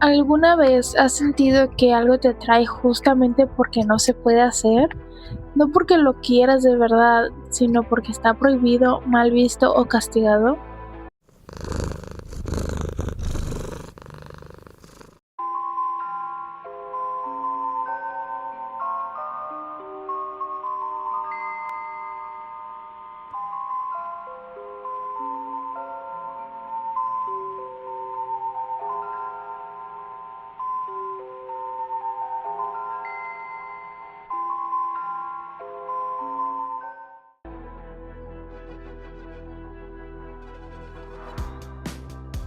¿Alguna vez has sentido que algo te atrae justamente porque no se puede hacer? No porque lo quieras de verdad, sino porque está prohibido, mal visto o castigado.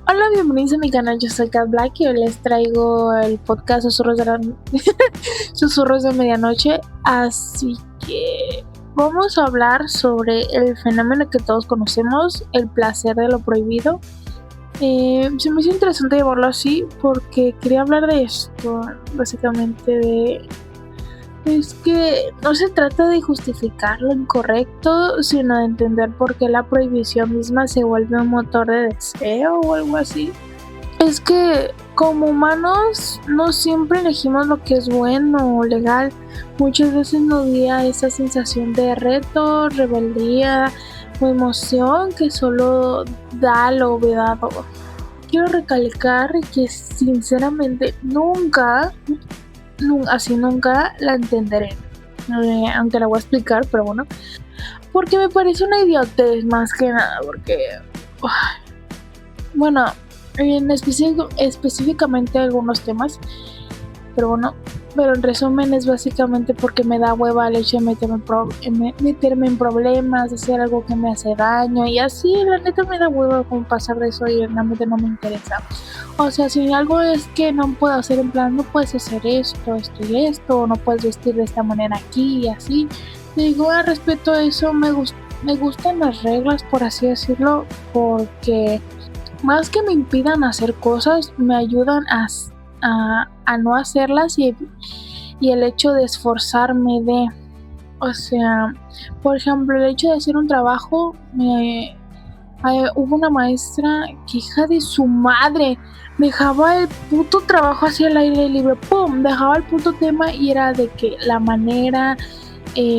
Hola, bienvenidos a mi canal, yo soy Kat Black y hoy les traigo el podcast Susurros de Medianoche. Así que vamos a hablar sobre el fenómeno que todos conocemos, el placer de lo prohibido. Se me hizo interesante llevarlo así porque quería hablar de esto, básicamente es que no se trata de justificar lo incorrecto, sino de entender por qué la prohibición misma se vuelve un motor de deseo o algo así. Es que como humanos no siempre elegimos lo que es bueno o legal. Muchas veces nos guía esa sensación de reto, rebeldía o emoción que solo da lo vedado. Quiero recalcar que sinceramente nunca la entenderé, aunque la voy a explicar, pero bueno, porque me parece una idiotez más que nada, porque bueno, específicamente algunos temas, pero en resumen es básicamente porque me da hueva el hecho de meterme en problemas, hacer algo que me hace daño y así, la neta me da hueva como pasar de eso y realmente no me interesa. O sea, si algo es que no puedo hacer en plan, no puedes hacer esto y esto, o no puedes vestir de esta manera aquí y así, digo, respeto eso, me gustan las reglas, por así decirlo, porque más que me impidan hacer cosas, me ayudan a no hacerlas y el hecho de esforzarme o sea, por ejemplo, el hecho de hacer un trabajo, hubo una maestra que hija de su madre dejaba el puto trabajo hacia el aire libre, pum, dejaba el puto tema y era de que la manera,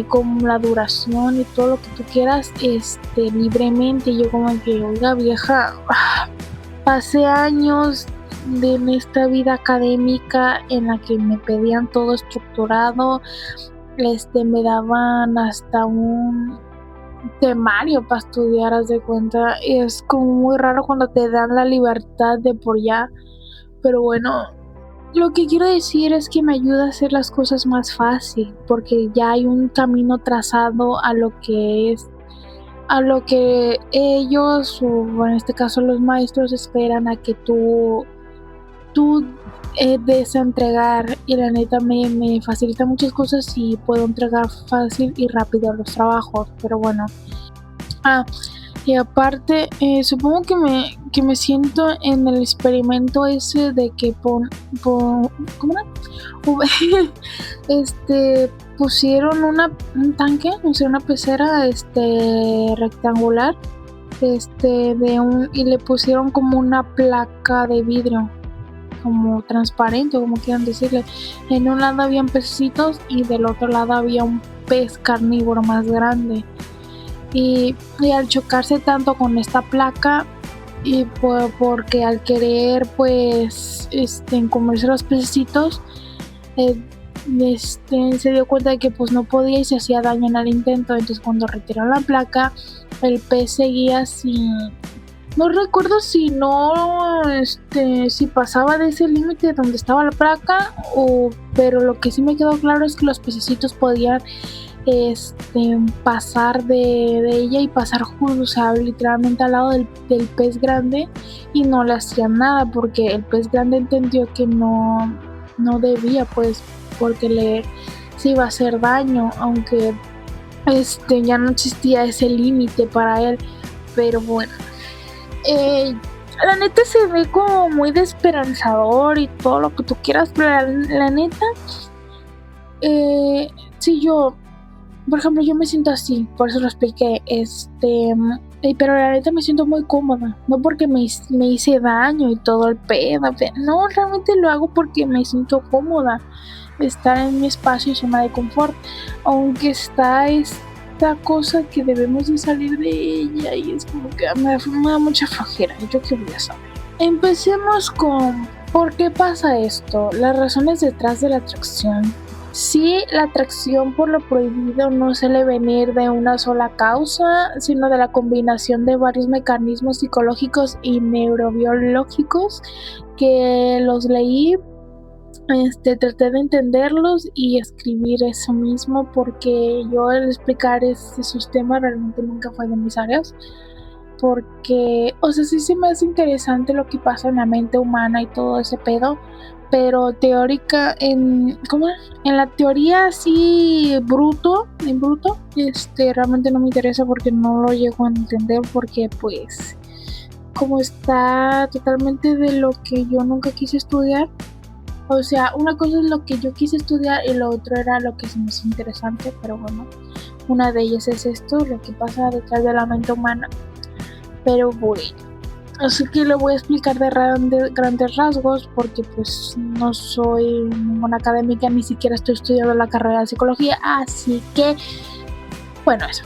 con la duración y todo lo que tú quieras, libremente. Yo como que, oiga vieja, pasé años en esta vida académica en la que me pedían todo estructurado, me daban hasta un temario para estudiar, haz de cuenta, y es como muy raro cuando te dan la libertad de por ya, pero bueno, lo que quiero decir es que me ayuda a hacer las cosas más fácil, porque ya hay un camino trazado a lo que ellos, o en este caso los maestros, esperan a que tú des a entregar, y la neta me facilita muchas cosas y puedo entregar fácil y rápido los trabajos, pero bueno. Y aparte, supongo que me siento en el experimento ese de que ¿cómo era? Pusieron un tanque, o sea, una pecera rectangular, y le pusieron como una placa de vidrio, como transparente, como quieran decirle. En un lado habían pececitos y del otro lado había un pez carnívoro más grande. Y al chocarse tanto con esta placa, y porque al querer pues comerse los pececitos, se dio cuenta de que pues no podía y se hacía daño en el intento. Entonces cuando retiraron la placa, el pez seguía sin, no recuerdo si si pasaba de ese límite donde estaba la placa, pero lo que sí me quedó claro es que los pececitos podían pasar de ella y pasar justo, o sea, literalmente al lado del pez grande, y no le hacían nada porque el pez grande entendió que no debía, pues, porque se iba a hacer daño, aunque ya no existía ese límite para él. Pero bueno, la neta se ve como muy desesperanzador y todo lo que tú quieras, pero la neta, si yo por ejemplo, yo me siento así, por eso lo expliqué, pero la neta me siento muy cómoda, no porque me hice daño y todo el pedo, no, realmente lo hago porque me siento cómoda, estar en mi espacio y zona de confort, aunque está esta cosa que debemos de salir de ella y es como que me da mucha flojera, yo qué voy a saber. Empecemos con ¿por qué pasa esto? Las razones detrás de la atracción. Sí, la atracción por lo prohibido no suele venir de una sola causa, sino de la combinación de varios mecanismos psicológicos y neurobiológicos que los leí. Traté de entenderlos y escribir eso mismo porque yo el explicar esos temas realmente nunca fue de mis áreas. Porque, o sea, sí se me hace interesante lo que pasa en la mente humana y todo ese pedo, pero en la teoría así en bruto, realmente no me interesa porque no lo llego a entender porque pues como está totalmente de lo que yo nunca quise estudiar, o sea, una cosa es lo que yo quise estudiar y lo otro era lo que se me hizo interesante, pero bueno, una de ellas es esto, lo que pasa detrás de la mente humana. Pero bueno, así que lo voy a explicar de grandes rasgos porque pues no soy ninguna académica, ni siquiera estoy estudiando la carrera de psicología, así que bueno, eso.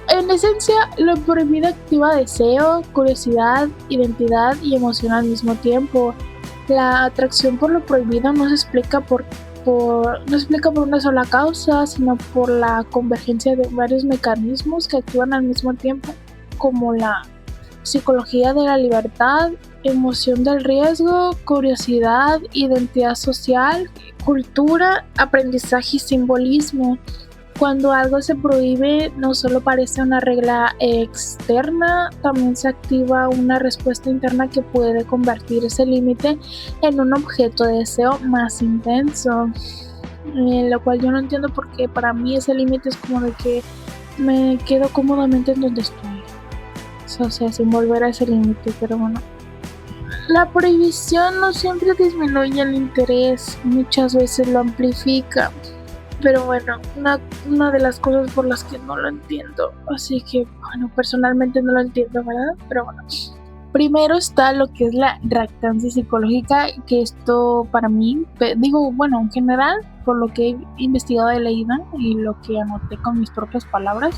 En esencia, lo prohibido activa deseo, curiosidad, identidad y emoción al mismo tiempo. La atracción por lo prohibido no se explica por una sola causa, sino por la convergencia de varios mecanismos que actúan al mismo tiempo, como la psicología de la libertad, emoción del riesgo, curiosidad, identidad social, cultura, aprendizaje y simbolismo. Cuando algo se prohíbe, no solo parece una regla externa, también se activa una respuesta interna que puede convertir ese límite en un objeto de deseo más intenso. Lo cual yo no entiendo porque para mí ese límite es como de que me quedo cómodamente en donde estoy. O sea, sin volver a ese límite, pero bueno. La prohibición no siempre disminuye el interés, muchas veces lo amplifica. Pero bueno, una de las cosas por las que no lo entiendo, así que bueno, personalmente no lo entiendo, ¿verdad? Pero bueno, primero está lo que es la reactancia psicológica, que esto para mí, en general, por lo que he investigado de leída y lo que anoté con mis propias palabras,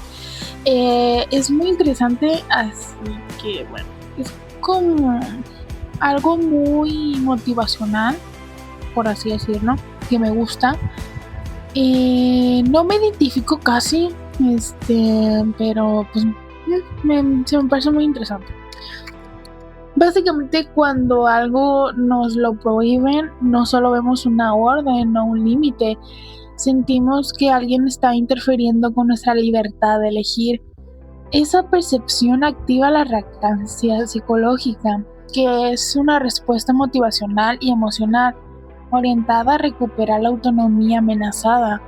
es muy interesante, así que bueno, es como algo muy motivacional, por así decirlo, que me gusta. No me identifico casi, pero pues se me parece muy interesante. Básicamente cuando algo nos lo prohíben, no solo vemos una orden o un límite, sentimos que alguien está interfiriendo con nuestra libertad de elegir. Esa percepción activa la reactancia psicológica, que es una respuesta motivacional y emocional orientada a recuperar la autonomía amenazada.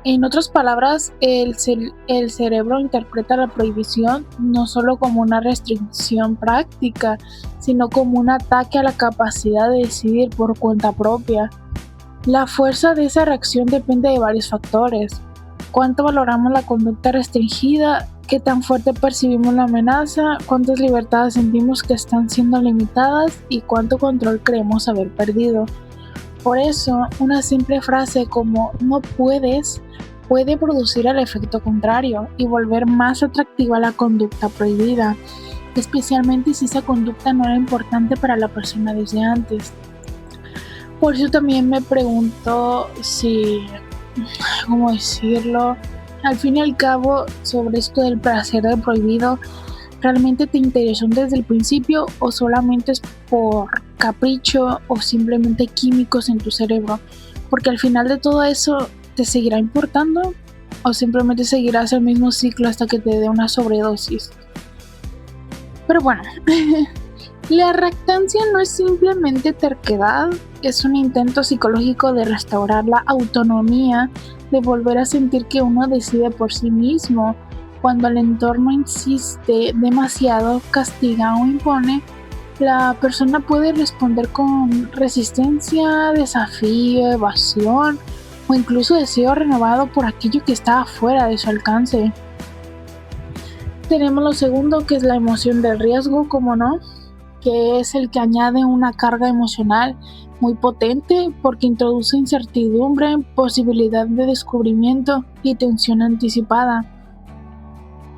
En otras palabras, el cerebro interpreta la prohibición no solo como una restricción práctica, sino como un ataque a la capacidad de decidir por cuenta propia. La fuerza de esa reacción depende de varios factores: cuánto valoramos la conducta restringida, qué tan fuerte percibimos la amenaza, cuántas libertades sentimos que están siendo limitadas y cuánto control creemos haber perdido. Por eso, una simple frase como "no puedes" puede producir el efecto contrario y volver más atractiva la conducta prohibida, especialmente si esa conducta no era importante para la persona desde antes. Por eso también me pregunto ¿cómo decirlo? Al fin y al cabo, sobre esto del placer del prohibido, ¿realmente te interesó desde el principio o solamente es por capricho o simplemente químicos en tu cerebro? Porque al final de todo eso, ¿te seguirá importando o simplemente seguirás el mismo ciclo hasta que te dé una sobredosis? Pero bueno, la reactancia no es simplemente terquedad, es un intento psicológico de restaurar la autonomía, de volver a sentir que uno decide por sí mismo. Cuando el entorno insiste demasiado, castiga o impone, la persona puede responder con resistencia, desafío, evasión o incluso deseo renovado por aquello que estaba fuera de su alcance. Tenemos lo segundo, que es la emoción del riesgo, como no, que es el que añade una carga emocional muy potente porque introduce incertidumbre, posibilidad de descubrimiento y tensión anticipada.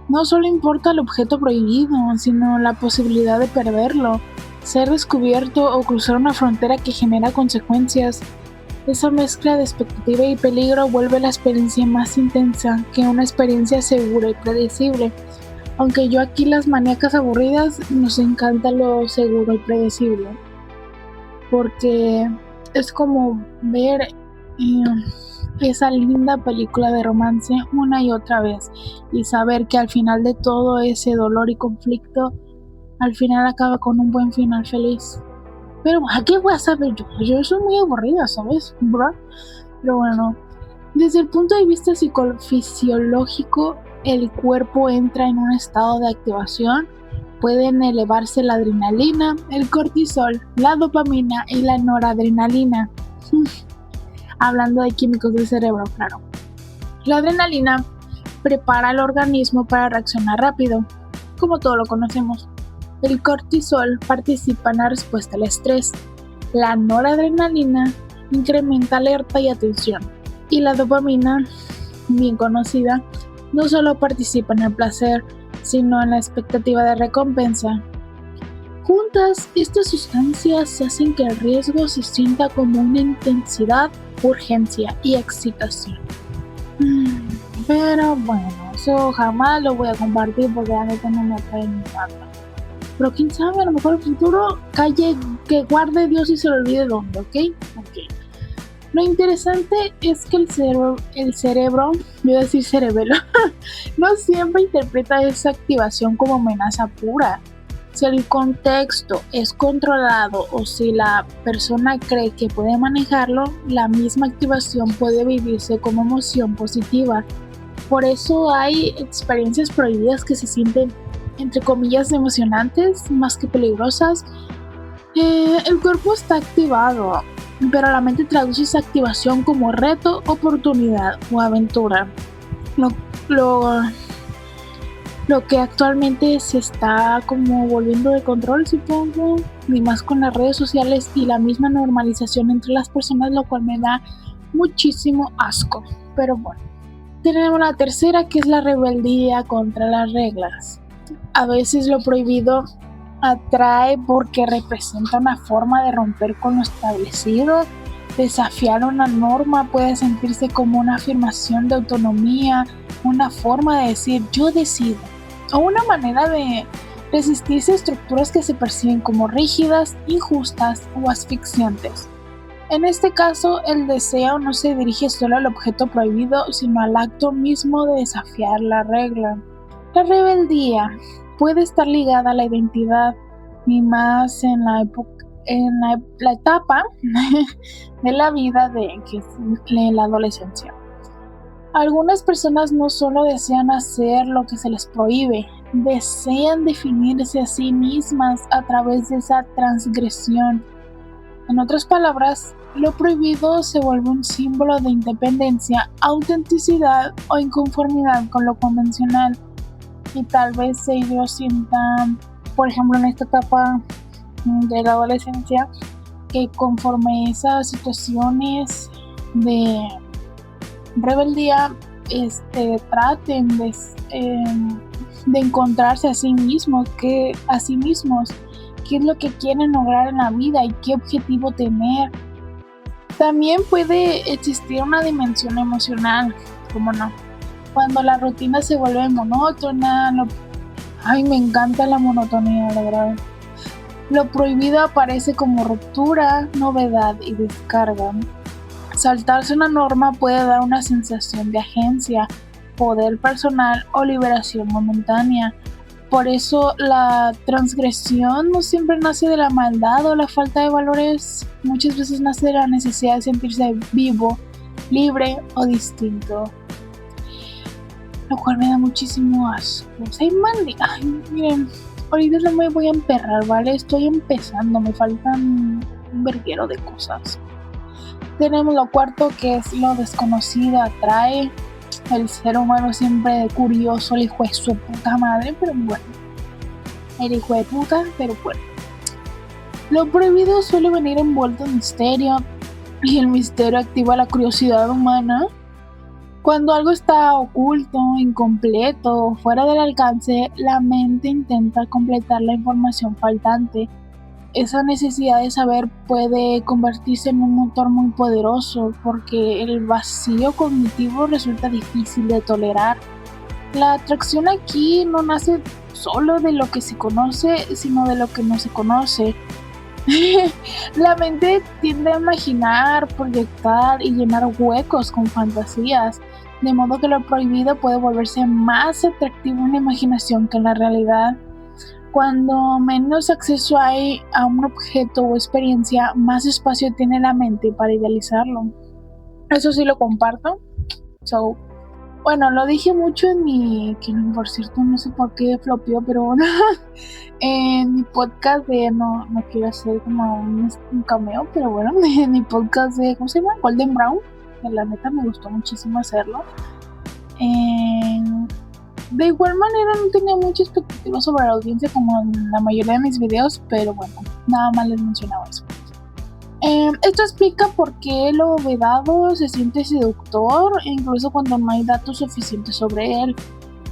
No solo importa el objeto prohibido, sino la posibilidad de perderlo, ser descubierto o cruzar una frontera que genera consecuencias. Esa mezcla de expectativa y peligro vuelve la experiencia más intensa que una experiencia segura y predecible. Aunque yo aquí las maníacas aburridas nos encanta lo seguro y predecible, porque es como ver esa linda película de romance una y otra vez y saber que al final de todo ese dolor y conflicto al final acaba con un buen final feliz. Pero ¿a qué voy a saber yo? Yo soy muy aburrida, ¿sabes? ¿Bro? Pero bueno, desde el punto de vista psicofisiológico, el cuerpo entra en un estado de activación. Pueden elevarse la adrenalina, el cortisol, la dopamina y la noradrenalina. Hablando de químicos del cerebro, claro. La adrenalina prepara al organismo para reaccionar rápido, como todos lo conocemos. El cortisol participa en la respuesta al estrés. La noradrenalina incrementa alerta y atención. Y la dopamina, bien conocida, no solo participa en el placer, sino en la expectativa de recompensa. Juntas, estas sustancias hacen que el riesgo se sienta como una intensidad, urgencia y excitación. Pero bueno, eso jamás lo voy a compartir porque a mí no me atrae ni nada. Pero quién sabe, a lo mejor el futuro que guarde Dios y se lo olvide dónde, ¿ok? Lo interesante es que el cerebro, voy a decir cerebelo, no siempre interpreta esa activación como amenaza pura. Si el contexto es controlado o si la persona cree que puede manejarlo, la misma activación puede vivirse como emoción positiva. Por eso hay experiencias prohibidas que se sienten, entre comillas, emocionantes, más que peligrosas. El cuerpo está activado, pero la mente traduce esa activación como reto, oportunidad o aventura. Lo que actualmente se está como volviendo de control, supongo, y más con las redes sociales y la misma normalización entre las personas, lo cual me da muchísimo asco. Pero bueno, tenemos la tercera, que es la rebeldía contra las reglas. A veces lo prohibido atrae porque representa una forma de romper con lo establecido. Desafiar una norma puede sentirse como una afirmación de autonomía, una forma de decir yo decido, o una manera de resistirse a estructuras que se perciben como rígidas, injustas o asfixiantes. En este caso, el deseo no se dirige solo al objeto prohibido, sino al acto mismo de desafiar la regla. La rebeldía puede estar ligada a la identidad, y más en la etapa de la vida que es la adolescencia. Algunas personas no solo desean hacer lo que se les prohíbe, desean definirse a sí mismas a través de esa transgresión. En otras palabras, lo prohibido se vuelve un símbolo de independencia, autenticidad o inconformidad con lo convencional. Y tal vez ellos sientan, por ejemplo, en esta etapa de la adolescencia, que conforme esas situaciones de rebeldía traten de encontrarse a sí mismos, qué es lo que quieren lograr en la vida y qué objetivo tener. También puede existir una dimensión emocional, ¿cómo no? Cuando la rutina se vuelve monótona, me encanta la monotonía, la verdad. Lo prohibido aparece como ruptura, novedad y descarga. Saltarse una norma puede dar una sensación de agencia, poder personal o liberación momentánea. Por eso la transgresión no siempre nace de la maldad o la falta de valores, muchas veces nace de la necesidad de sentirse vivo, libre o distinto. Lo cual me da muchísimo asco. Miren, ahorita no me voy a emperrar, ¿vale? Estoy empezando, me faltan un verguero de cosas. Tenemos lo cuarto, que es lo desconocido atrae. El ser humano siempre curioso, el hijo de su puta madre, pero bueno. El hijo de puta, pero bueno. Lo prohibido suele venir envuelto en misterio, y el misterio activa la curiosidad humana. Cuando algo está oculto, incompleto, fuera del alcance, la mente intenta completar la información faltante. Esa necesidad de saber puede convertirse en un motor muy poderoso, porque el vacío cognitivo resulta difícil de tolerar. La atracción aquí no nace solo de lo que se conoce, sino de lo que no se conoce. La mente tiende a imaginar, proyectar y llenar huecos con fantasías, de modo que lo prohibido puede volverse más atractivo en la imaginación que en la realidad. Cuando menos acceso hay a un objeto o experiencia, más espacio tiene la mente para idealizarlo. Eso sí lo comparto. Bueno, lo dije mucho en mi, que por cierto no sé por qué flopeó, pero bueno, en mi podcast de, no quiero hacer como un cameo, pero bueno, en mi podcast de, ¿cómo se llama? Golden Brown, que la neta me gustó muchísimo hacerlo. De igual manera no tenía mucha expectativa sobre la audiencia como en la mayoría de mis videos, pero bueno, nada más les mencionaba eso. Esto explica por qué lo vedado se siente seductor, incluso cuando no hay datos suficientes sobre él.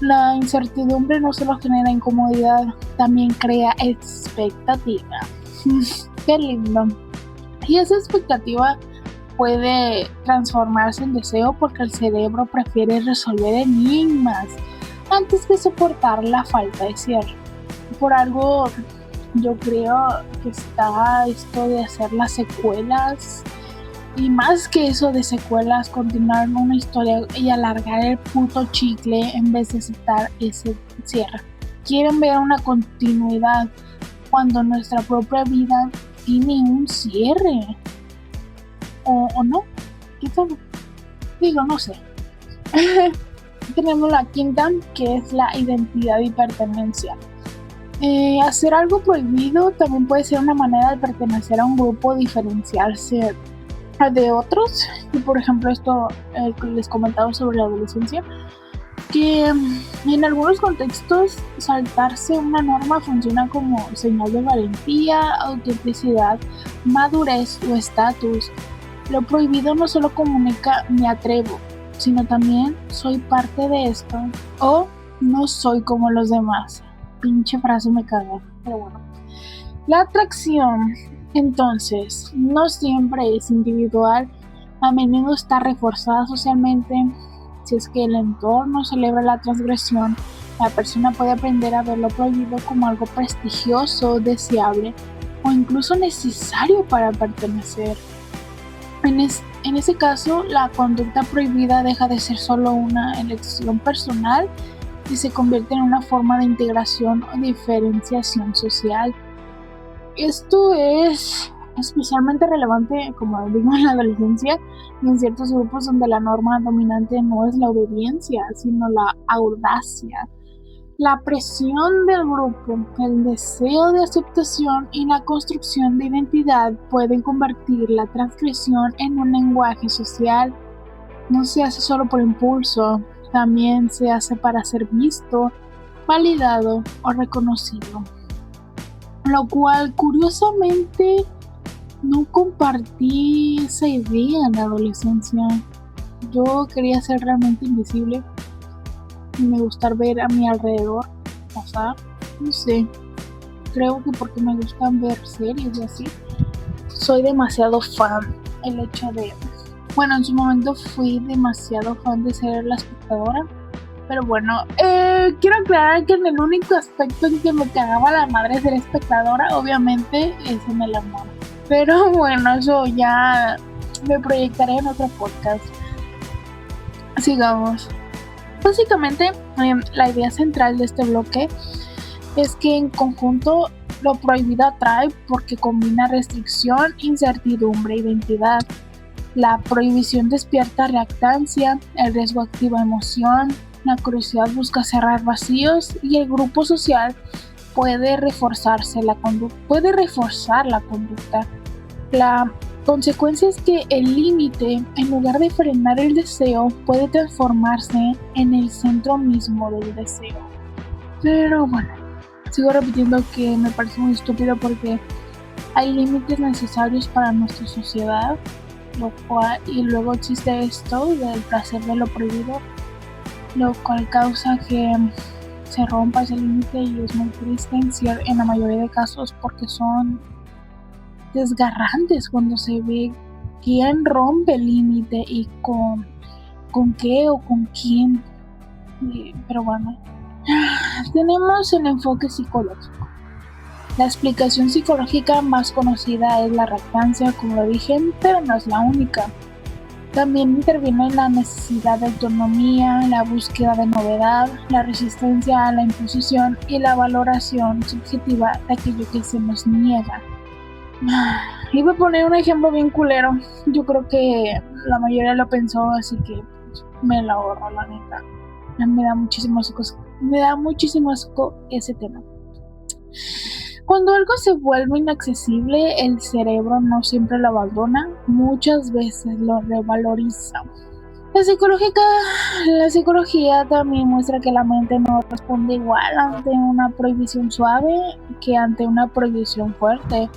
La incertidumbre no solo genera incomodidad, también crea expectativa. Qué lindo. Y esa expectativa puede transformarse en deseo porque el cerebro prefiere resolver enigmas antes que soportar la falta de cierre. Por algo yo creo que está esto de hacer las secuelas, y más que eso de secuelas, continuar una historia y alargar el puto chicle en vez de aceptar ese cierre. Quieren ver una continuidad cuando nuestra propia vida tiene un cierre. ¿O no? ¿Qué tal? Digo, no sé. Tenemos la quinta, que es la identidad y pertenencia. Hacer algo prohibido también puede ser una manera de pertenecer a un grupo, diferenciarse de otros. Y por ejemplo, esto que les comentaba sobre la adolescencia, que en algunos contextos saltarse una norma funciona como señal de valentía, autenticidad, madurez o estatus. Lo prohibido no solo comunica me atrevo, sino también soy parte de esto o no soy como los demás. Pinche frase me caga, pero bueno. La atracción, entonces, no siempre es individual, a menudo está reforzada socialmente. Si es que el entorno celebra la transgresión, la persona puede aprender a ver lo prohibido como algo prestigioso, deseable o incluso necesario para pertenecer. En ese caso, la conducta prohibida deja de ser solo una elección personal y se convierte en una forma de integración o diferenciación social. Esto es especialmente relevante, como digo, en la adolescencia y en ciertos grupos donde la norma dominante no es la obediencia, sino la audacia. La presión del grupo, el deseo de aceptación y la construcción de identidad pueden convertir la transgresión en un lenguaje social. No se hace solo por impulso, también se hace para ser visto, validado o reconocido. Lo cual, curiosamente, no compartí esa idea en la adolescencia. Yo quería ser realmente invisible y me gustaba ver a mi alrededor pasar. No sé, creo que porque me gustan ver series y así, soy demasiado fan. El hecho de, bueno, en su momento fui demasiado fan de ser la espectadora. Pero bueno, quiero aclarar que en el único aspecto en que me cagaba la madre de ser espectadora, obviamente, es en el amor. Pero bueno, eso ya me proyectaré en otro podcast. Sigamos. Básicamente, la idea central de este bloque es que en conjunto lo prohibido atrae porque combina restricción, incertidumbre e identidad. La prohibición despierta reactancia, el riesgo activa emoción, la curiosidad busca cerrar vacíos y el grupo social puede reforzar la conducta. La consecuencia es que el límite, en lugar de frenar el deseo, puede transformarse en el centro mismo del deseo. Pero bueno, sigo repitiendo que me parece muy estúpido porque hay límites necesarios para nuestra sociedad, y luego existe esto del placer de lo prohibido, lo cual causa que se rompa ese límite, y es muy triste en la mayoría de casos porque son desgarrantes cuando se ve quién rompe el límite y con qué o con quién. Pero bueno, tenemos el enfoque psicológico. La explicación psicológica más conocida es la lactancia, como lo dije, pero no es la única. También interviene la necesidad de autonomía, la búsqueda de novedad, la resistencia a la imposición y la valoración subjetiva de aquello que se nos niega. Iba a poner un ejemplo bien culero. Yo creo que la mayoría lo pensó, así que me lo ahorro, la neta. Me da muchísimo asco ese tema. Cuando algo se vuelve inaccesible, el cerebro no siempre lo abandona, muchas veces lo revaloriza. La psicología también muestra que la mente no responde igual ante una prohibición suave que ante una prohibición fuerte.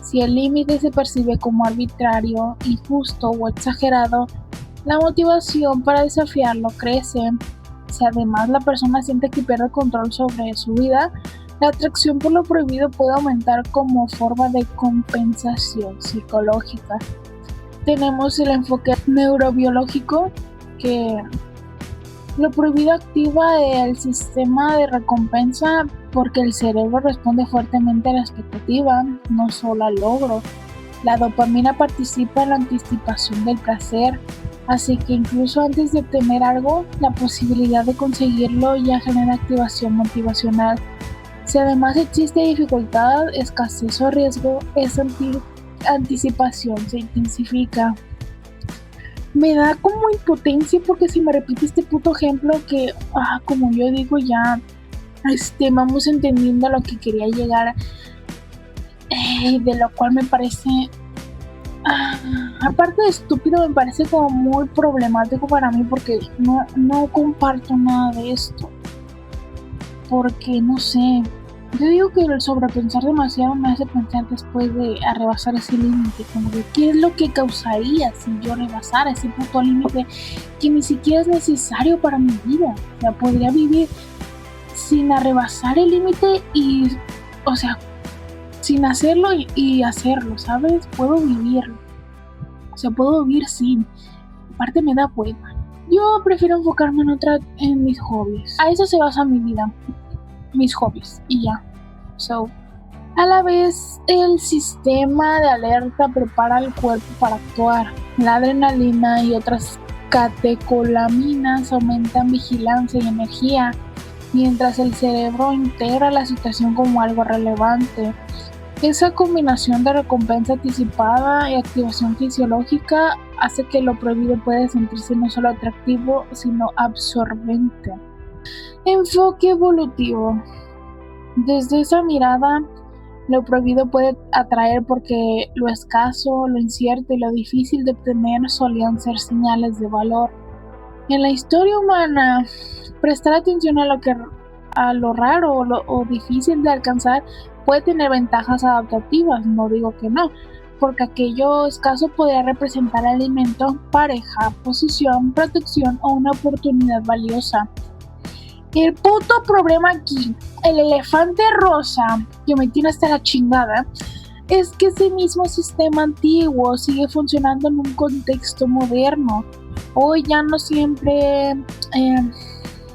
Si el límite se percibe como arbitrario, injusto o exagerado, la motivación para desafiarlo crece. Si además la persona siente que pierde control sobre su vida, la atracción por lo prohibido puede aumentar como forma de compensación psicológica. Tenemos el enfoque neurobiológico, que lo prohibido activa el sistema de recompensa porque el cerebro responde fuertemente a la expectativa, no solo al logro. La dopamina participa en la anticipación del placer, así que incluso antes de obtener algo, la posibilidad de conseguirlo ya genera activación motivacional. Si además existe dificultad, escasez o riesgo, esa anticipación se intensifica. Me da como impotencia porque si me repite este puto ejemplo que, como yo digo, ya vamos entendiendo a lo que quería llegar, de lo cual me parece, aparte de estúpido, me parece como muy problemático para mí porque no comparto nada de esto. Porque no sé, yo digo que el sobrepensar demasiado me hace pensar después de rebasar ese límite, como de qué es lo que causaría si yo rebasara ese puto límite que ni siquiera es necesario para mi vida. O sea, podría vivir sin rebasar el límite y, o sea, sin hacerlo y hacerlo, ¿sabes? Puedo vivirlo. O sea, puedo vivir sin. Aparte me da hueva. Yo prefiero enfocarme en mis hobbies. A eso se basa mi vida. Mis hobbies y ya. A la vez, el sistema de alerta prepara al cuerpo para actuar. La adrenalina y otras catecolaminas aumentan vigilancia y energía, mientras el cerebro integra la situación como algo relevante. Esa combinación de recompensa anticipada y activación fisiológica hace que lo prohibido pueda sentirse no solo atractivo, sino absorbente. Enfoque evolutivo. Desde esa mirada, lo prohibido puede atraer porque lo escaso, lo incierto y lo difícil de obtener solían ser señales de valor. En la historia humana, prestar atención a lo raro o difícil de alcanzar puede tener ventajas adaptativas, no digo que no, porque aquello escaso podría representar alimento, pareja, posición, protección o una oportunidad valiosa. El puto problema aquí, el elefante rosa, que me tiene hasta la chingada, es que ese mismo sistema antiguo sigue funcionando en un contexto moderno. Hoy ya no siempre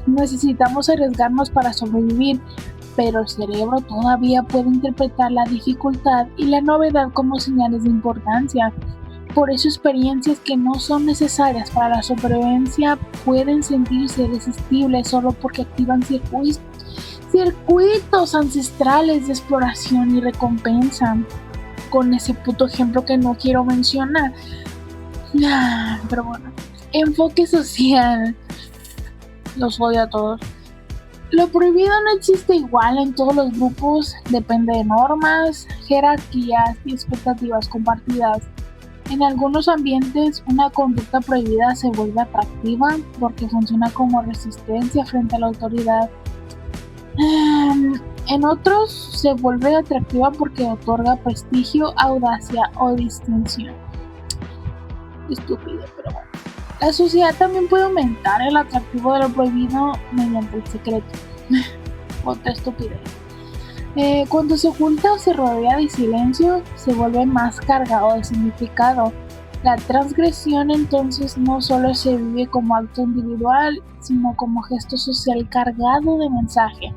necesitamos arriesgarnos para sobrevivir, pero el cerebro todavía puede interpretar la dificultad y la novedad como señales de importancia. Por eso experiencias que no son necesarias para la supervivencia pueden sentirse irresistibles solo porque activan circuitos ancestrales de exploración y recompensa. Con ese puto ejemplo que no quiero mencionar. Pero bueno. Enfoque social. Los odio a todos. Lo prohibido no existe igual en todos los grupos, depende de normas, jerarquías y expectativas compartidas. En algunos ambientes, una conducta prohibida se vuelve atractiva porque funciona como resistencia frente a la autoridad. En otros, se vuelve atractiva porque otorga prestigio, audacia o distinción. Estúpido, pero bueno. La sociedad también puede aumentar el atractivo de lo prohibido mediante el secreto. Otra estupidez. Cuando se oculta o se rodea de silencio, se vuelve más cargado de significado. La transgresión entonces no solo se vive como acto individual, sino como gesto social cargado de mensaje.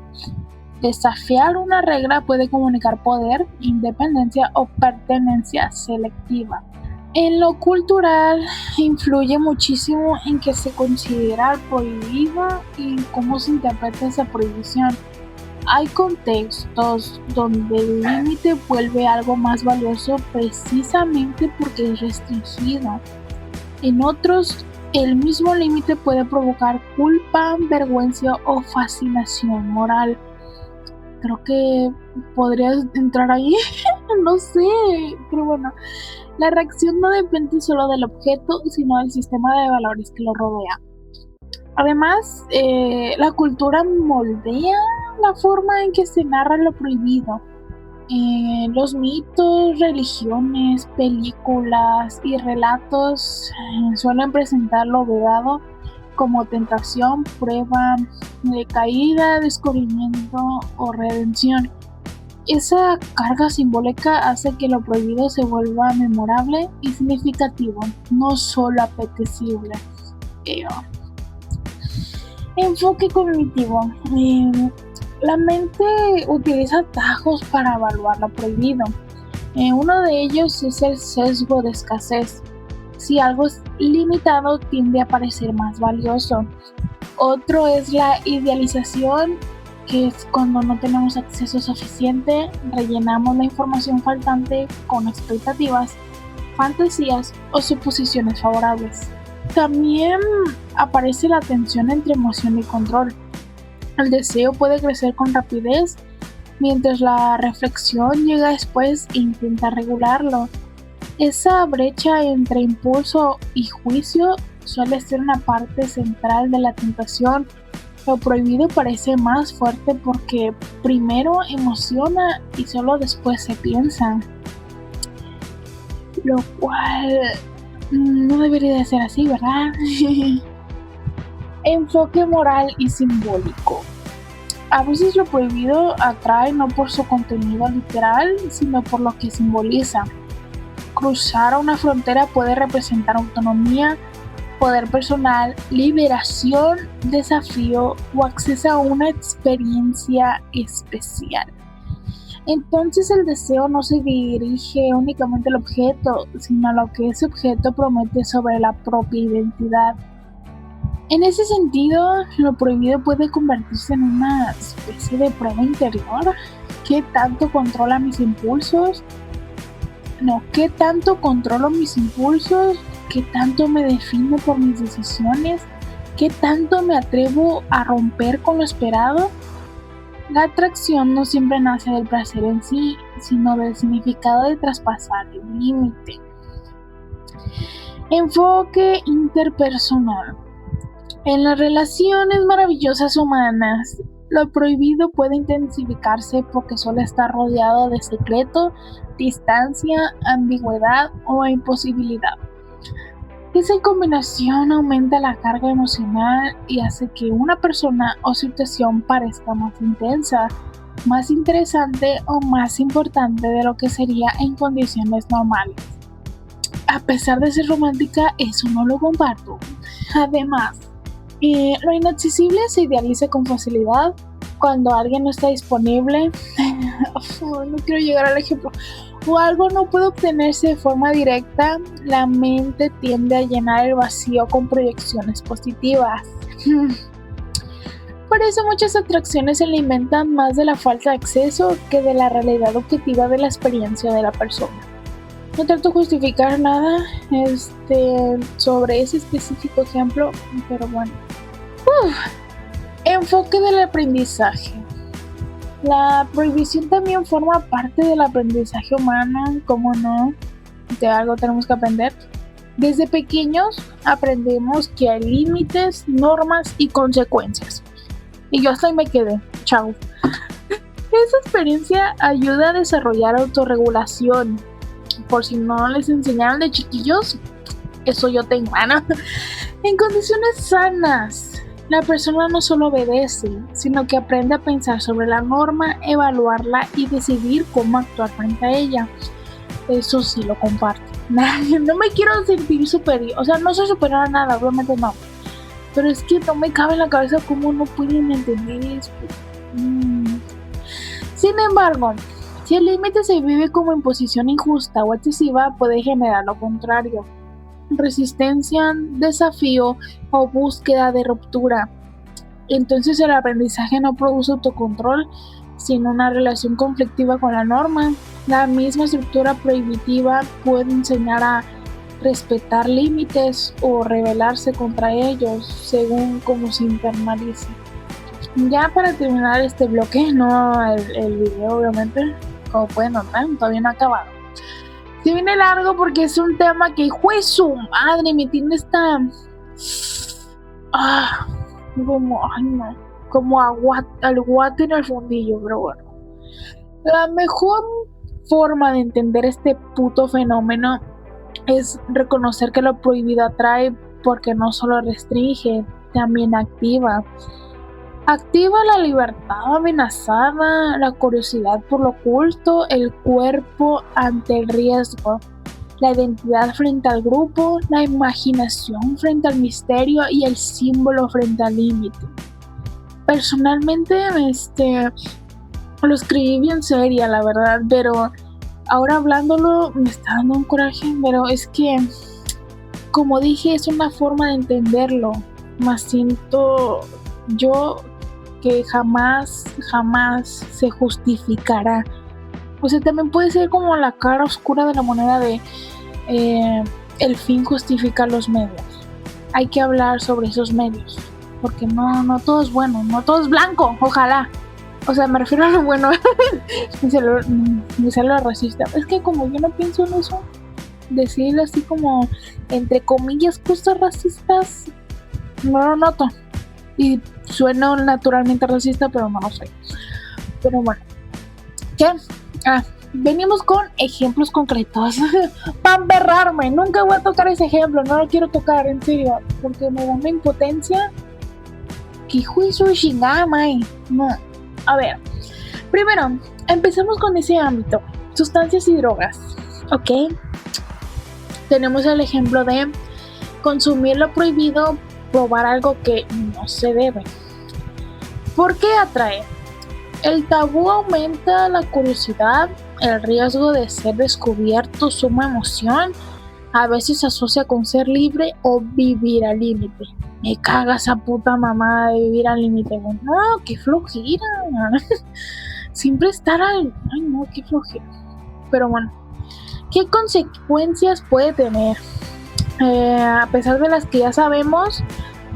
Desafiar una regla puede comunicar poder, independencia o pertenencia selectiva. En lo cultural, influye muchísimo en qué se considera prohibido y cómo se interpreta esa prohibición. Hay contextos donde el límite vuelve algo más valioso precisamente porque es restringido. En otros, el mismo límite puede provocar culpa, vergüenza o fascinación moral. Creo que podrías entrar ahí, no sé, pero bueno. La reacción no depende solo del objeto, sino del sistema de valores que lo rodea. Además, la cultura moldea la forma en que se narra lo prohibido. Los mitos, religiones, películas y relatos suelen presentar lo vedado como tentación, prueba de caída, descubrimiento o redención. Esa carga simbólica hace que lo prohibido se vuelva memorable y significativo, no solo apetecible. Enfoque cognitivo. La mente utiliza atajos para evaluar lo prohibido. Uno de ellos es el sesgo de escasez. Si algo es limitado, tiende a parecer más valioso. Otro es la idealización, que es cuando no tenemos acceso suficiente, rellenamos la información faltante con expectativas, fantasías o suposiciones favorables. También aparece la tensión entre emoción y control. El deseo puede crecer con rapidez, mientras la reflexión llega después e intenta regularlo. Esa brecha entre impulso y juicio suele ser una parte central de la tentación. Lo prohibido parece más fuerte porque primero emociona y solo después se piensa, lo cual no debería de ser así, ¿verdad? Enfoque moral y simbólico. A veces lo prohibido atrae no por su contenido literal, sino por lo que simboliza. Cruzar una frontera puede representar autonomía, poder personal, liberación, desafío o acceso a una experiencia especial. Entonces el deseo no se dirige únicamente al objeto, sino a lo que ese objeto promete sobre la propia identidad. En ese sentido, lo prohibido puede convertirse en una especie de prueba interior. ¿Qué tanto controla mis impulsos? ¿Qué tanto controlo mis impulsos? ¿Qué tanto me defino por mis decisiones? ¿Qué tanto me atrevo a romper con lo esperado? La atracción no siempre nace del placer en sí, sino del significado de traspasar el límite. Enfoque interpersonal. En las relaciones maravillosas humanas, lo prohibido puede intensificarse porque suele estar rodeado de secreto, distancia, ambigüedad o imposibilidad. Esa combinación aumenta la carga emocional y hace que una persona o situación parezca más intensa, más interesante o más importante de lo que sería en condiciones normales. A pesar de ser romántica, eso no lo comparto. Además, lo inaccesible se idealiza con facilidad. Cuando alguien no está disponible, no quiero llegar al ejemplo, o algo no puede obtenerse de forma directa, la mente tiende a llenar el vacío con proyecciones positivas. Por eso muchas atracciones se alimentan más de la falta de acceso que de la realidad objetiva de la experiencia de la persona. No trato de justificar nada sobre ese específico ejemplo, pero bueno. Enfoque del aprendizaje. La prohibición también forma parte del aprendizaje humano, ¿cómo no? de algo tenemos que aprender. Desde pequeños aprendemos que hay límites, normas y consecuencias. Y yo hasta ahí me quedé. Chao. Esa experiencia ayuda a desarrollar autorregulación. Por si no les enseñaron de chiquillos, eso yo tengo, ¿no? En condiciones sanas, la persona no solo obedece, sino que aprende a pensar sobre la norma, evaluarla y decidir cómo actuar frente a ella. Eso sí lo comparto. No me quiero sentir superior, o sea, no soy superior a nada, obviamente no. Pero es que no me cabe en la cabeza cómo no pueden entender eso. Sin embargo, si el límite se vive como imposición injusta o excesiva, puede generar lo contrario: resistencia, desafío o búsqueda de ruptura. Entonces el aprendizaje no produce autocontrol, sino una relación conflictiva con la norma. La misma estructura prohibitiva puede enseñar a respetar límites o rebelarse contra ellos, según cómo se internalice. Ya para terminar este bloque, no el video obviamente, como pueden notar, todavía no ha acabado. Se viene largo porque es un tema que, hijo de su madre, me tiene esta... como al guate en el fundillo, pero bueno. La mejor forma de entender este puto fenómeno es reconocer que lo prohibido atrae, porque no solo restringe, también activa. Activa la libertad amenazada, la curiosidad por lo oculto, el cuerpo ante el riesgo, la identidad frente al grupo, la imaginación frente al misterio y el símbolo frente al límite. Personalmente, lo escribí bien seria, la verdad, pero ahora hablándolo me está dando un coraje, pero es que, como dije, es una forma de entenderlo, más siento yo que jamás se justificará. O sea, también puede ser como la cara oscura de la moneda de el fin justifica los medios. Hay que hablar sobre esos medios, porque no todo es bueno, no todo es blanco, ojalá. O sea, me refiero a lo bueno. me sale lo racista. Es que como yo no pienso en eso, decirlo así como entre comillas cosas racistas, no lo noto. Y sueno naturalmente racista, pero no lo soy. Pero bueno, ¿qué? Venimos con ejemplos concretos. Para emperrarme, nunca voy a tocar ese ejemplo, no lo quiero tocar, en serio, porque me da una impotencia. ¿Qué juicio de chingada, mae? No. A ver, primero, empecemos con ese ámbito: sustancias y drogas, ¿ok? Tenemos el ejemplo de consumir lo prohibido, probar algo que no se debe. ¿Por qué atrae? El tabú aumenta la curiosidad, el riesgo de ser descubierto suma emoción, a veces se asocia con ser libre o vivir al límite. Me caga esa puta mamá de vivir al límite. No, qué flojera. Siempre estar al... Ay, no, qué flojera. Pero bueno, ¿qué consecuencias puede tener? A pesar de las que ya sabemos,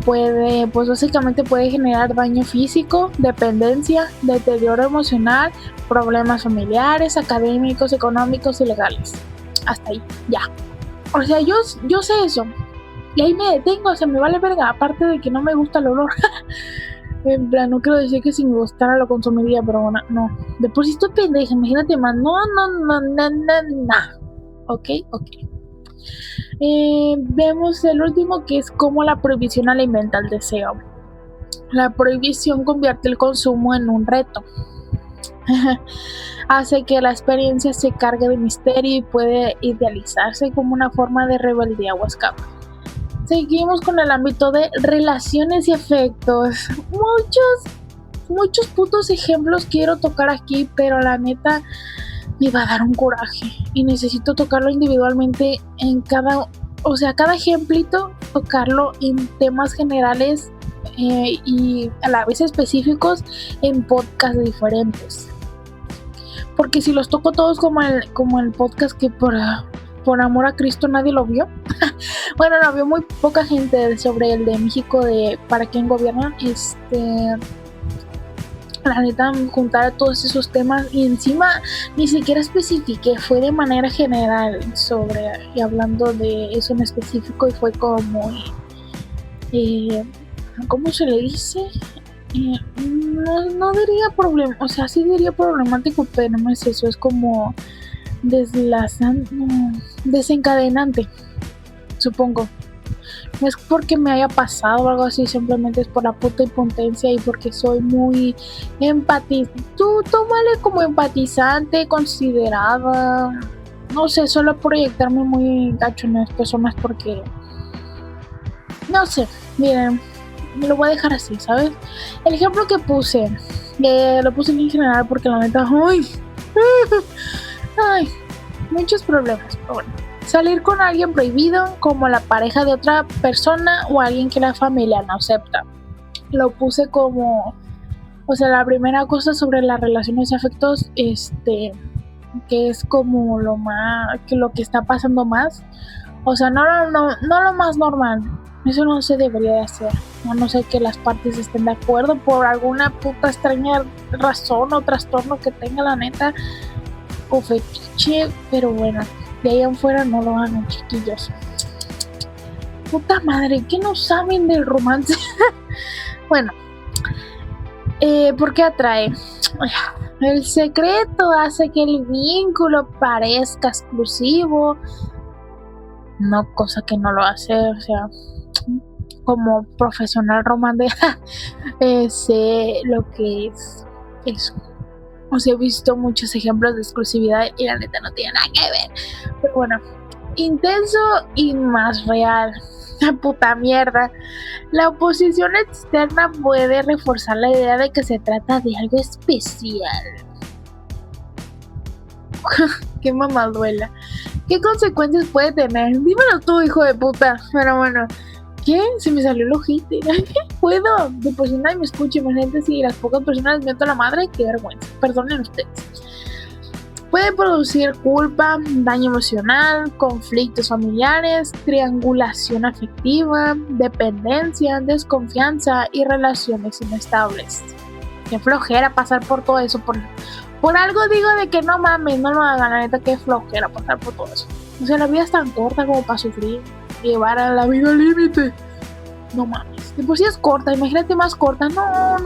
pues básicamente puede generar daño físico, dependencia, deterioro emocional, problemas familiares, académicos, económicos y legales. Hasta ahí, ya. O sea, yo sé eso. Y ahí me detengo, o sea, me vale verga. Aparte de que no me gusta el olor. En plan, no quiero decir que si me gustara lo consumiría, pero bueno, no. De por sí estoy pendeja, imagínate más. No. Ok. Vemos el último, que es cómo la prohibición alimenta el deseo. La prohibición convierte el consumo en un reto. Hace que la experiencia se cargue de misterio y puede idealizarse como una forma de rebeldía o escape. Seguimos con el ámbito de relaciones y afectos. Muchos putos ejemplos quiero tocar aquí, pero la neta me va a dar un coraje y necesito tocarlo individualmente en cada ejemplito, tocarlo en temas generales y a la vez específicos en podcasts diferentes. Porque si los toco todos como el podcast que por amor a Cristo nadie lo vio. Bueno, lo vio muy poca gente sobre el de México, de para quién gobiernan. la neta, juntar todos esos temas y encima ni siquiera especifiqué, fue de manera general y hablando de eso en específico y fue como, ¿cómo se le dice? No diría problema, o sea, sí diría problemático, pero no es eso, es como desencadenante, supongo. No es porque me haya pasado o algo así, simplemente es por la puta impotencia y porque soy muy empatizante. Tú tómale como empatizante, considerada. No sé, solo proyectarme muy gacho en las personas porque. No sé, miren, me lo voy a dejar así, ¿sabes? El ejemplo que puse, lo puse en general porque la neta. Ay, muchos problemas, pero bueno. Salir con alguien prohibido, como la pareja de otra persona o alguien que la familia no acepta. Lo puse como, o sea, la primera cosa sobre las relaciones y afectos, que es como lo que está pasando más. O sea, no lo más normal. Eso no se debería de hacer. A no ser que las partes estén de acuerdo por alguna puta extraña razón o trastorno que tenga la neta o fetiche, pero bueno. De ahí en fuera no lo hagan, chiquillos. Puta madre, ¿qué no saben del romance? Bueno, ¿por qué atrae? El secreto hace que el vínculo parezca exclusivo. No, cosa que no lo hace, o sea, como profesional romance, sé lo que es eso. O sea, he visto muchos ejemplos de exclusividad y la neta no tiene nada que ver. Pero bueno, intenso y más real. Puta mierda. La oposición externa puede reforzar la idea de que se trata de algo especial. Qué mamaduela. ¿Qué consecuencias puede tener? Dímelo tú, hijo de puta. Pero bueno, ¿qué? Se me salió el ojete. Puedo. De por si nadie me escucha, imagínate si las pocas personas me meto a la madre, qué vergüenza. Perdonen ustedes. Puede producir culpa, daño emocional, conflictos familiares, triangulación afectiva, dependencia, desconfianza y relaciones inestables. Qué flojera pasar por todo eso. Por algo digo de que no mames, no lo hagan, la neta, qué flojera pasar por todo eso. O sea, la vida es tan corta como para sufrir, llevar a la vida al límite. No mames, de por sí es corta, imagínate más corta. No.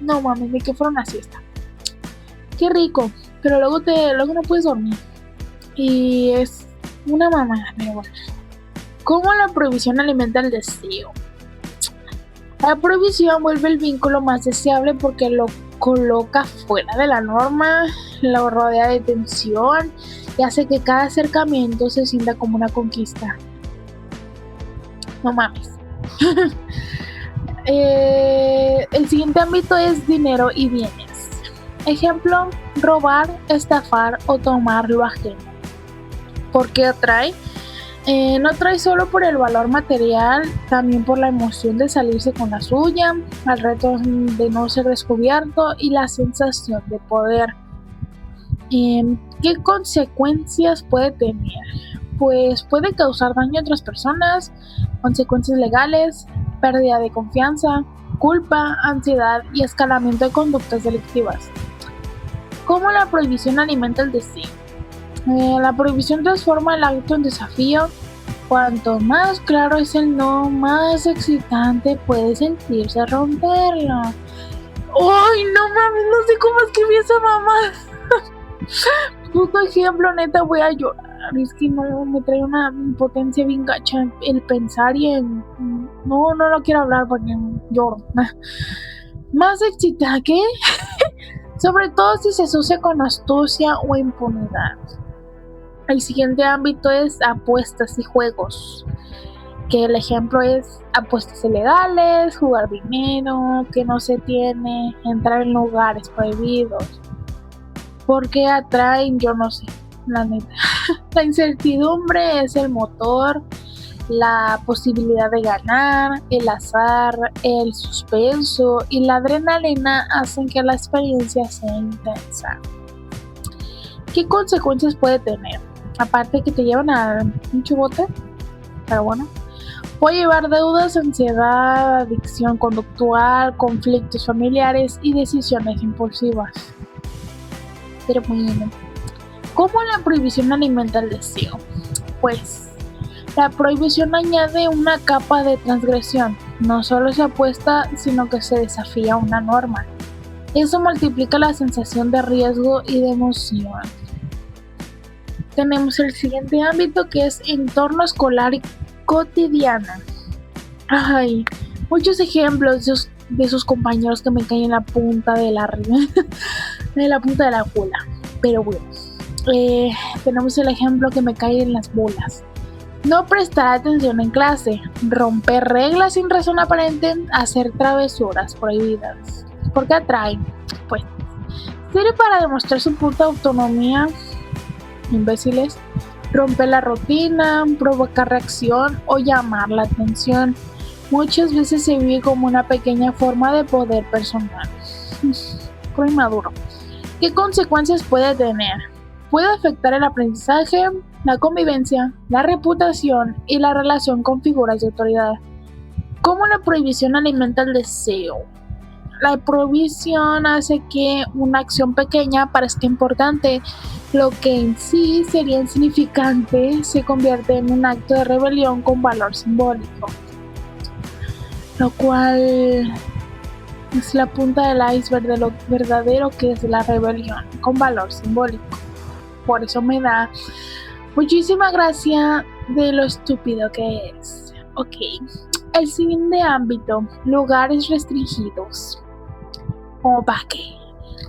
No mames, de que fuera una siesta. Qué rico, pero luego no puedes dormir. Y es una mamada, pero bueno. ¿Cómo la prohibición alimenta el deseo? La prohibición vuelve el vínculo más deseable porque lo coloca fuera de la norma, lo rodea de tensión y hace que cada acercamiento se sienta como una conquista. No mames. El siguiente ámbito es dinero y bienes. Ejemplo, robar, estafar o tomar lo ajeno. ¿Por qué atrae? No atrae solo por el valor material, también por la emoción de salirse con la suya, el reto de no ser descubierto y la sensación de poder. ¿Qué consecuencias puede tener? Pues puede causar daño a otras personas, consecuencias legales, pérdida de confianza, culpa, ansiedad y escalamiento de conductas delictivas. ¿Cómo la prohibición alimenta el deseo? La prohibición transforma el acto en desafío. Cuanto más claro es el no, más excitante puede sentirse romperlo. ¡Ay, no mames! No sé cómo escribí esa mamá. Puto ejemplo, neta, voy a llorar. Es que no, me trae una impotencia bien gacha el pensar y en... No lo quiero hablar porque lloro. Más excitante, ¿qué? Sobre todo si se asocia con astucia o impunidad. El siguiente ámbito es apuestas y juegos, que el ejemplo es apuestas ilegales, jugar dinero que no se tiene, entrar en lugares prohibidos. ¿Por qué atraen? Yo no sé, la neta. La incertidumbre es el motor, la posibilidad de ganar, el azar, el suspenso y la adrenalina hacen que la experiencia sea intensa. ¿Qué consecuencias puede tener? Aparte que te llevan a un chubote, pero bueno, Puede llevar deudas, ansiedad, adicción conductual, conflictos familiares y decisiones impulsivas. Pero bueno, ¿cómo la prohibición alimenta el deseo? Pues la prohibición añade una capa de transgresión. No solo se apuesta, sino que se desafía una norma. Eso multiplica la sensación de riesgo y de emoción. Tenemos el siguiente ámbito, que es entorno escolar y cotidiano. Ay, muchos ejemplos de sus compañeros que me caen en la punta de la cola. Pero bueno, tenemos el ejemplo que me cae en las bolas. No prestar atención en clase, romper reglas sin razón aparente, hacer travesuras prohibidas. ¿Por qué atraen? Pues sirve para demostrar su puta autonomía, imbéciles, romper la rutina, provocar reacción o llamar la atención. Muchas veces se vive como una pequeña forma de poder personal. Pro inmaduro. ¿Qué consecuencias puede tener? Puede afectar el aprendizaje, la convivencia, la reputación y la relación con figuras de autoridad. ¿Cómo la prohibición alimenta el deseo? La prohibición hace que una acción pequeña parezca importante, lo que en sí sería insignificante se convierte en un acto de rebelión con valor simbólico, lo cual es la punta del iceberg de lo verdadero que es la rebelión con valor simbólico. Por eso me da muchísima gracia de lo estúpido que es. Ok, el siguiente ámbito, lugares restringidos. ¿Cómo para qué?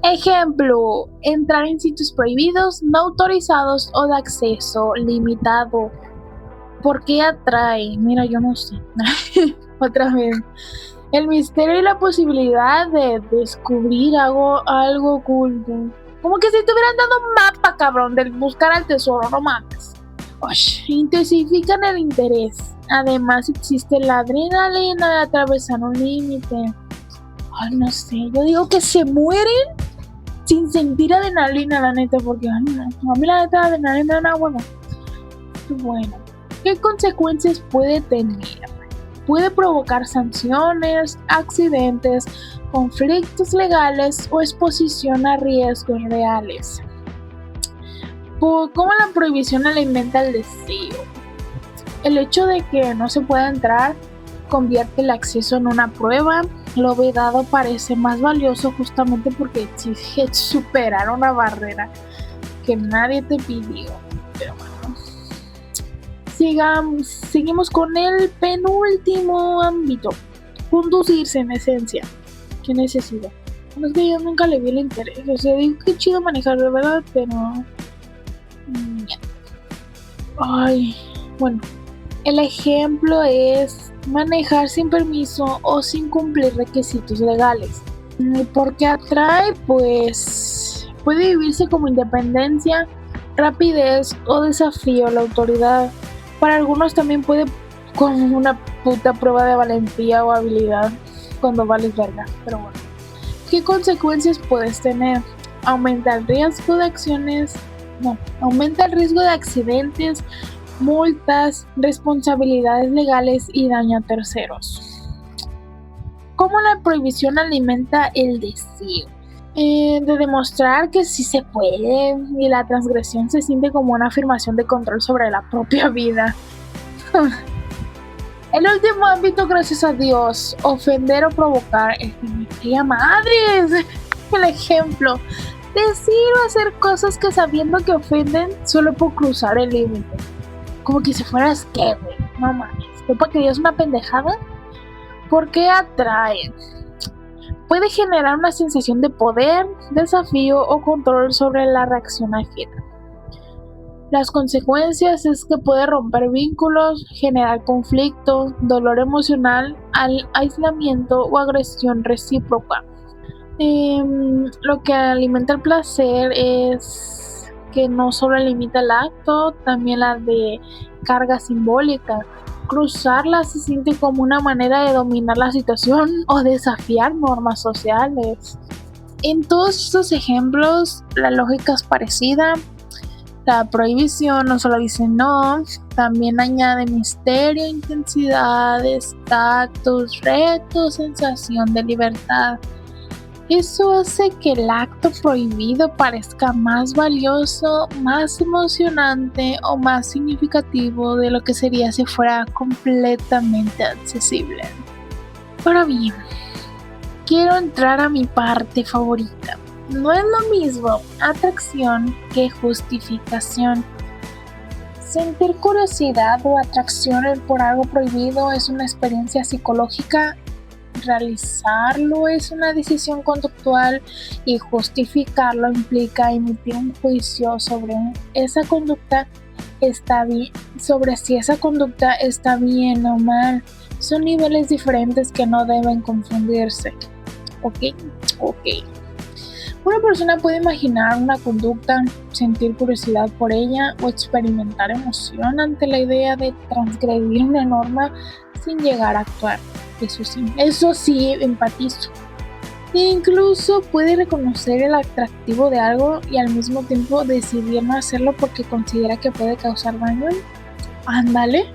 Ejemplo, entrar en sitios prohibidos, no autorizados o de acceso limitado. ¿Por qué atrae? Mira, yo no sé. Otra vez. El misterio y la posibilidad de descubrir algo oculto. Como que si te hubieran dado un mapa, cabrón, de buscar al tesoro, no mames. Intensifican el interés. Además existe la adrenalina de atravesar un límite. Ay, no sé, yo digo que se mueren sin sentir adrenalina, la neta, porque ay, no, a mí la neta adrenalina no, bueno. ¿Qué consecuencias puede tener? Puede provocar sanciones, accidentes, conflictos legales o exposición a riesgos reales. ¿Cómo la prohibición alimenta el deseo? El hecho de que no se pueda entrar convierte el acceso en una prueba. Lo vedado parece más valioso justamente porque exige superar una barrera que nadie te pidió. Pero bueno, seguimos con el penúltimo ámbito. Conducirse en esencia. ¿Qué necesidad? No es que yo nunca le vi el interés. O sea, digo que chido manejar, de verdad, pero... Ay, bueno. El ejemplo es manejar sin permiso o sin cumplir requisitos legales. ¿Por qué atrae? Pues puede vivirse como independencia, rapidez o desafío a la autoridad. Para algunos también puede como una puta prueba de valentía o habilidad cuando vales verga. Pero bueno, ¿qué consecuencias puedes tener? Aumenta el riesgo de accidentes, multas, responsabilidades legales y daño a terceros. ¿Cómo la prohibición alimenta el deseo? De demostrar que sí se puede, y la transgresión se siente como una afirmación de control sobre la propia vida. El último ámbito, gracias a Dios, ofender o provocar el que madres. El ejemplo, decir o hacer cosas que sabiendo que ofenden solo por cruzar el límite. Como que si fueras qué, güey, no mames. ¿No para que digas una pendejada? ¿Por qué atraen? Puede generar una sensación de poder, desafío o control sobre la reacción ajena. Las consecuencias es que puede romper vínculos, generar conflicto, dolor emocional, aislamiento o agresión recíproca. Lo que alimenta el placer es que no solo limita el acto, también la de carga simbólica. Cruzarla se siente como una manera de dominar la situación o desafiar normas sociales. En todos estos ejemplos, la lógica es parecida. La prohibición no solo dice no, también añade misterio, intensidad, estatus, reto, sensación de libertad. Eso hace que el acto prohibido parezca más valioso, más emocionante o más significativo de lo que sería si fuera completamente accesible. Ahora bien, quiero entrar a mi parte favorita. No es lo mismo atracción que justificación. Sentir curiosidad o atracción por algo prohibido es una experiencia psicológica. Realizarlo es una decisión conductual y justificarlo implica emitir un juicio sobre esa conducta sobre si esa conducta está bien o mal. Son niveles diferentes que no deben confundirse. Ok. Una persona puede imaginar una conducta, sentir curiosidad por ella o experimentar emoción ante la idea de transgredir una norma sin llegar a actuar. Eso sí, empatizo. E incluso puede reconocer el atractivo de algo y al mismo tiempo decidir no hacerlo porque considera que puede causar daño. Ándale.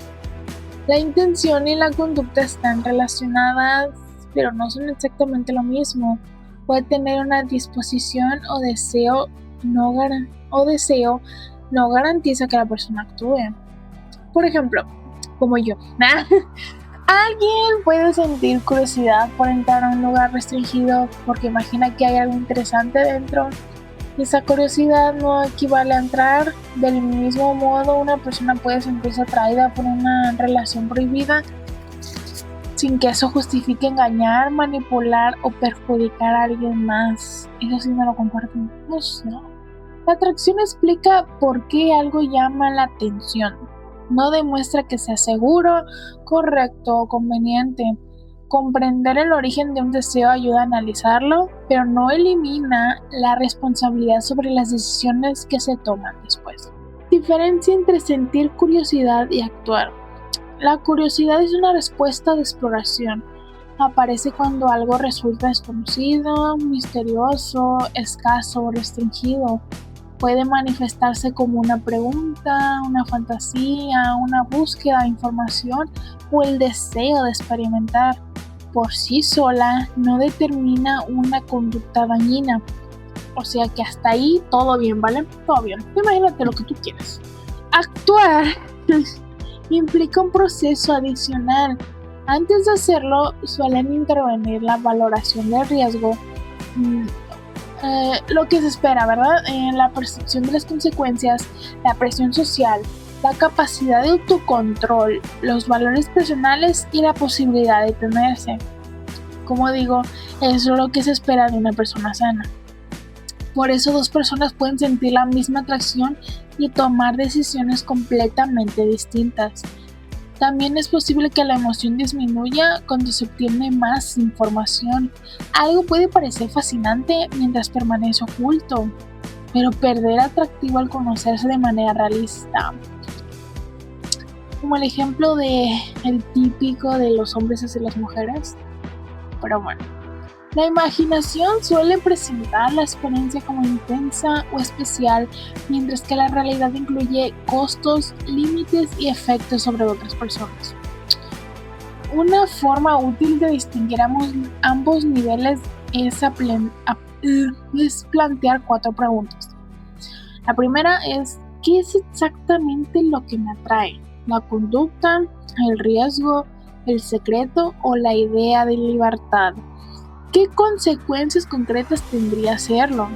La intención y la conducta están relacionadas, pero no son exactamente lo mismo. Puede tener una disposición o deseo no garantiza que la persona actúe. Por ejemplo, como yo. Alguien puede sentir curiosidad por entrar a un lugar restringido porque imagina que hay algo interesante dentro. Esa curiosidad no equivale a entrar. Del mismo modo, una persona puede sentirse atraída por una relación prohibida sin que eso justifique engañar, manipular o perjudicar a alguien más. Eso sí me lo compartimos, ¿no? La atracción explica por qué algo llama la atención. No demuestra que sea seguro, correcto o conveniente. Comprender el origen de un deseo ayuda a analizarlo, pero no elimina la responsabilidad sobre las decisiones que se toman después. Diferencia entre sentir curiosidad y actuar. La curiosidad es una respuesta de exploración. Aparece cuando algo resulta desconocido, misterioso, escaso o restringido. Puede manifestarse como una pregunta, una fantasía, una búsqueda de información o el deseo de experimentar. Por sí sola no determina una conducta dañina. O sea que hasta ahí todo bien, ¿vale? Todo bien. Imagínate lo que tú quieras. Actuar implica un proceso adicional. Antes de hacerlo, suelen intervenir la valoración del riesgo, lo que se espera, ¿verdad? La percepción de las consecuencias, la presión social, la capacidad de autocontrol, los valores personales y la posibilidad de detenerse. Como digo, eso es lo que se espera de una persona sana. Por eso dos personas pueden sentir la misma atracción y tomar decisiones completamente distintas. También es posible que la emoción disminuya cuando se obtiene más información. Algo puede parecer fascinante mientras permanece oculto, pero perder atractivo al conocerse de manera realista. Como el ejemplo el típico de los hombres hacia las mujeres. Pero bueno. La imaginación suele presentar la experiencia como intensa o especial, mientras que la realidad incluye costos, límites y efectos sobre otras personas. Una forma útil de distinguir ambos niveles es plantear 4 preguntas. La primera es, ¿qué es exactamente lo que me atrae? ¿La conducta, el riesgo, el secreto o la idea de libertad? ¿Qué consecuencias concretas tendría hacerlo?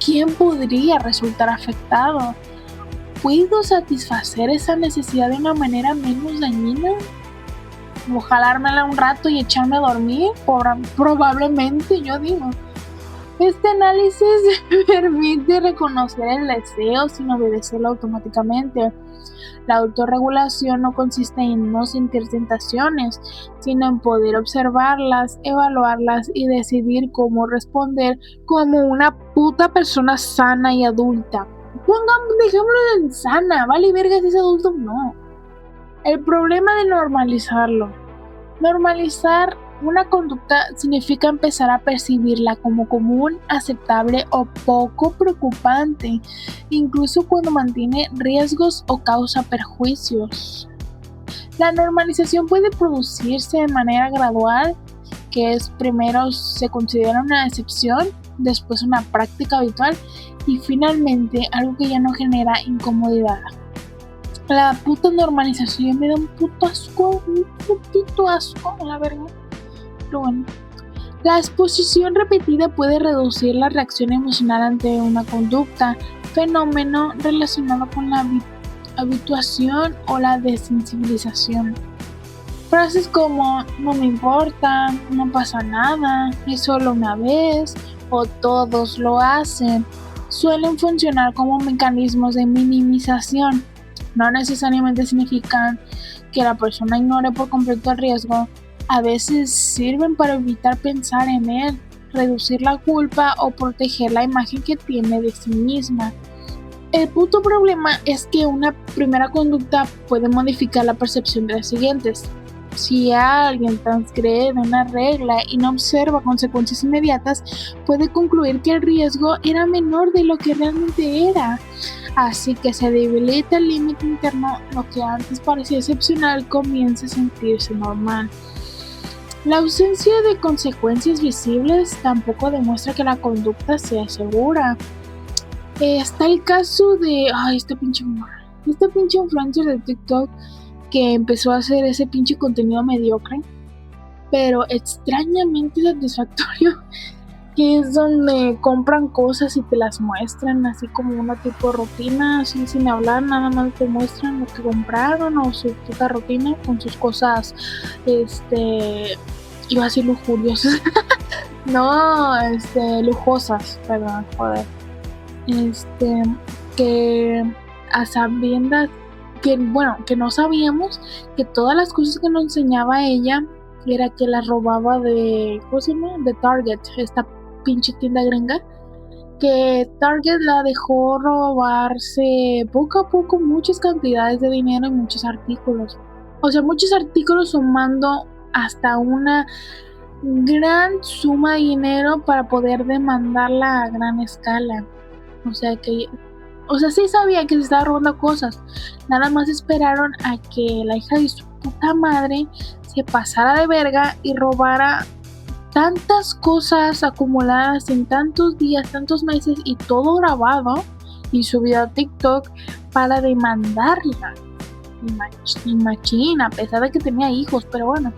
¿Quién podría resultar afectado? ¿Puedo satisfacer esa necesidad de una manera menos dañina? ¿O jalármela un rato y echarme a dormir? Probablemente, yo digo. Este análisis permite reconocer el deseo sin obedecerlo automáticamente. La autorregulación no consiste en no sentir tentaciones, sino en poder observarlas, evaluarlas y decidir cómo responder como una puta persona sana y adulta. Dejémoslo en sana, vale verga si es adulto o no. El problema de normalizarlo. Normalizar Una conducta significa empezar a percibirla como común, aceptable o poco preocupante, incluso cuando mantiene riesgos o causa perjuicios. La normalización puede producirse de manera gradual, que es primero se considera una excepción, después una práctica habitual y finalmente algo que ya no genera incomodidad. La puta normalización me da un putito asco, la verdad. Pero bueno. La exposición repetida puede reducir la reacción emocional ante una conducta, fenómeno relacionado con la habituación o la desensibilización. Frases como no me importa, no pasa nada, es solo una vez o todos lo hacen suelen funcionar como mecanismos de minimización. No necesariamente significan que la persona ignore por completo el riesgo. A veces sirven para evitar pensar en él, reducir la culpa o proteger la imagen que tiene de sí misma. El puto problema es que una primera conducta puede modificar la percepción de las siguientes. Si alguien transgrede una regla y no observa consecuencias inmediatas, puede concluir que el riesgo era menor de lo que realmente era. Así que se debilita el límite interno, lo que antes parecía excepcional comienza a sentirse normal. La ausencia de consecuencias visibles tampoco demuestra que la conducta sea segura. Está el caso de este pinche influencer de TikTok que empezó a hacer ese pinche contenido mediocre, pero extrañamente satisfactorio, que es donde compran cosas y te las muestran así como una tipo rutina, así sin hablar, nada más te muestran lo que compraron o su puta rutina con sus cosas, iba a decir lujuriosas, no, lujosas, perdón, joder, que a sabiendas que no sabíamos que todas las cosas que nos enseñaba ella era que las robaba de, ¿cómo se llama? De Target, esta pinche tienda gringa, que Target la dejó robarse poco a poco muchas cantidades de dinero y muchos artículos. O sea, muchos artículos sumando hasta una gran suma de dinero para poder demandarla a gran escala. O sea, sí sabía que se estaba robando cosas. Nada más esperaron a que la hija de su puta madre se pasara de verga y robara tantas cosas acumuladas en tantos días, tantos meses y todo grabado y subido a TikTok para demandarla. Imagina, a pesar de que tenía hijos, pero bueno,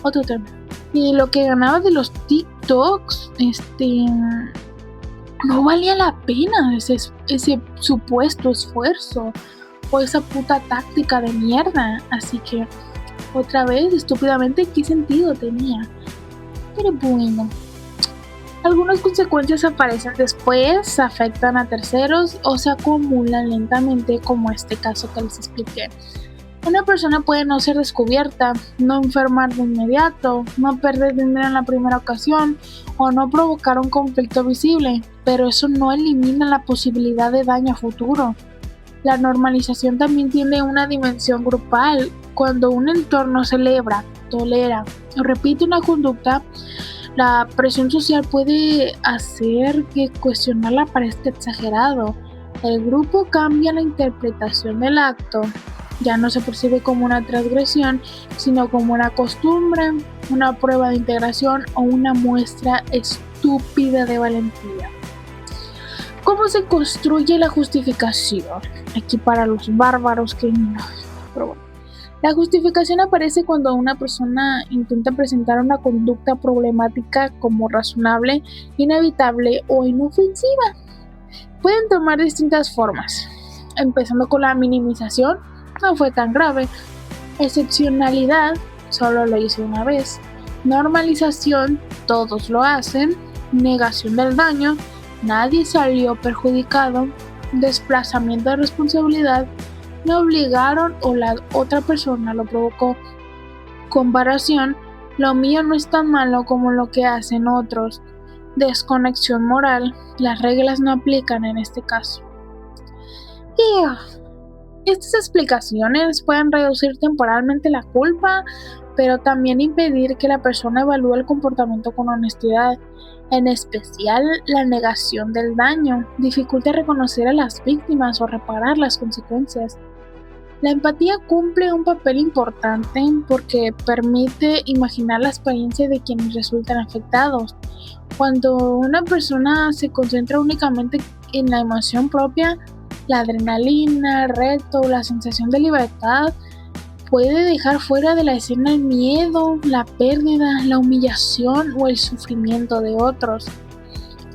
otro tema. Y lo que ganaba de los TikToks, no valía la pena ese supuesto esfuerzo o esa puta táctica de mierda. Así que, otra vez, estúpidamente, ¿qué sentido tenía? Pero bueno, algunas consecuencias aparecen después, afectan a terceros o se acumulan lentamente, como este caso que les expliqué. Una persona puede no ser descubierta, no enfermar de inmediato, no perder dinero en la primera ocasión o no provocar un conflicto visible, pero eso no elimina la posibilidad de daño a futuro. La normalización también tiene una dimensión grupal. Cuando un entorno celebra, tolera o repite una conducta, la presión social puede hacer que cuestionarla parezca exagerado. El grupo cambia la interpretación del acto. Ya no se percibe como una transgresión, sino como una costumbre, una prueba de integración o una muestra estúpida de valentía. ¿Cómo se construye la justificación? Aquí para los bárbaros que no. Pero bueno. La justificación aparece cuando una persona intenta presentar una conducta problemática como razonable, inevitable o inofensiva. Pueden tomar distintas formas, empezando con la minimización, no fue tan grave, excepcionalidad, solo lo hice una vez, normalización, todos lo hacen, negación del daño, nadie salió perjudicado, desplazamiento de responsabilidad, me obligaron o la otra persona lo provocó, comparación, lo mío no es tan malo como lo que hacen otros, desconexión moral, las reglas no aplican en este caso. Estas explicaciones pueden reducir temporalmente la culpa, pero también impedir que la persona evalúe el comportamiento con honestidad. En especial, la negación del daño dificulta reconocer a las víctimas o reparar las consecuencias. La empatía cumple un papel importante porque permite imaginar la experiencia de quienes resultan afectados. Cuando una persona se concentra únicamente en la emoción propia, la adrenalina, el reto, la sensación de libertad, puede dejar fuera de la escena el miedo, la pérdida, la humillación o el sufrimiento de otros.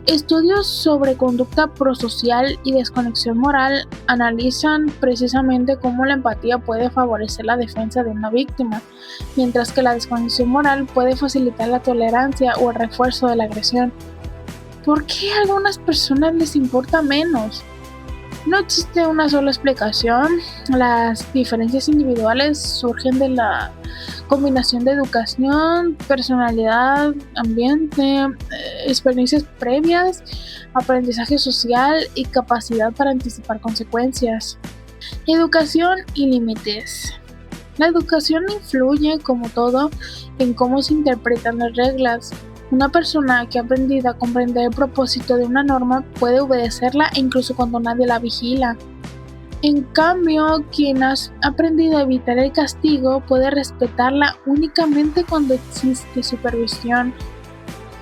Estudios sobre conducta prosocial y desconexión moral analizan precisamente cómo la empatía puede favorecer la defensa de una víctima, mientras que la desconexión moral puede facilitar la tolerancia o el refuerzo de la agresión. ¿Por qué a algunas personas les importa menos? No existe una sola explicación. Las diferencias individuales surgen de la combinación de educación, personalidad, ambiente, experiencias previas, aprendizaje social y capacidad para anticipar consecuencias. Educación y límites. La educación influye, como todo, en cómo se interpretan las reglas. Una persona que ha aprendido a comprender el propósito de una norma puede obedecerla incluso cuando nadie la vigila. En cambio, quien ha aprendido a evitar el castigo puede respetarla únicamente cuando existe supervisión.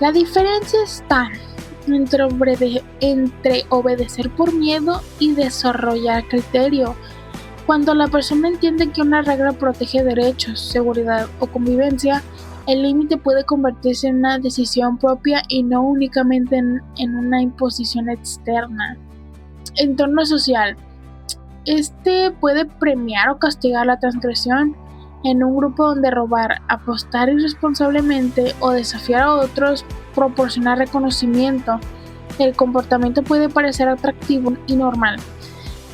La diferencia está entre obedecer por miedo y desarrollar criterio. Cuando la persona entiende que una regla protege derechos, seguridad o convivencia, el límite puede convertirse en una decisión propia y no únicamente en una imposición externa. Entorno social. Este puede premiar o castigar la transgresión. En un grupo donde robar, apostar irresponsablemente o desafiar a otros proporciona reconocimiento, el comportamiento puede parecer atractivo y normal.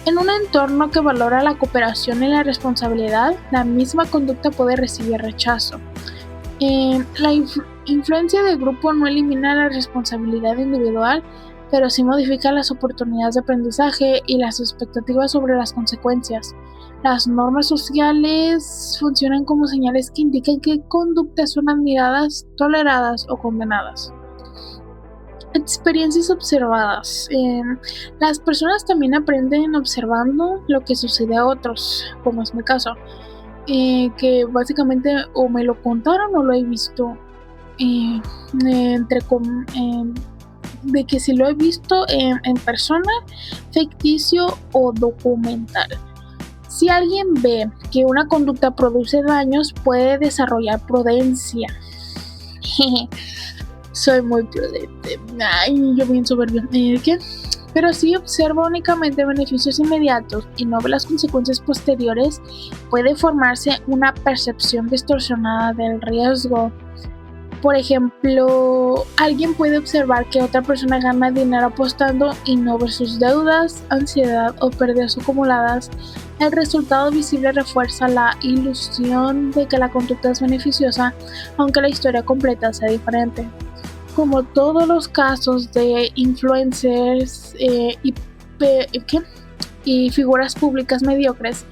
En un entorno que valora la cooperación y la responsabilidad, la misma conducta puede recibir rechazo. La influencia del grupo no elimina la responsabilidad individual, pero sí modifica las oportunidades de aprendizaje y las expectativas sobre las consecuencias. Las normas sociales funcionan como señales que indican qué conductas son admiradas, toleradas o condenadas. Experiencias observadas. Las personas también aprenden observando lo que sucede a otros, como es mi caso. Que básicamente o me lo contaron o lo he visto, de que si lo he visto en persona, ficticio o documental. Si alguien ve que una conducta produce daños, puede desarrollar prudencia. Soy muy prudente. Ay, yo bien soberbia. ¿Qué? Pero si observa únicamente beneficios inmediatos y no ve las consecuencias posteriores, puede formarse una percepción distorsionada del riesgo. Por ejemplo, alguien puede observar que otra persona gana dinero apostando y no ver sus deudas, ansiedad o pérdidas acumuladas. El resultado visible refuerza la ilusión de que la conducta es beneficiosa, aunque la historia completa sea diferente. Como todos los casos de influencers y figuras públicas mediocres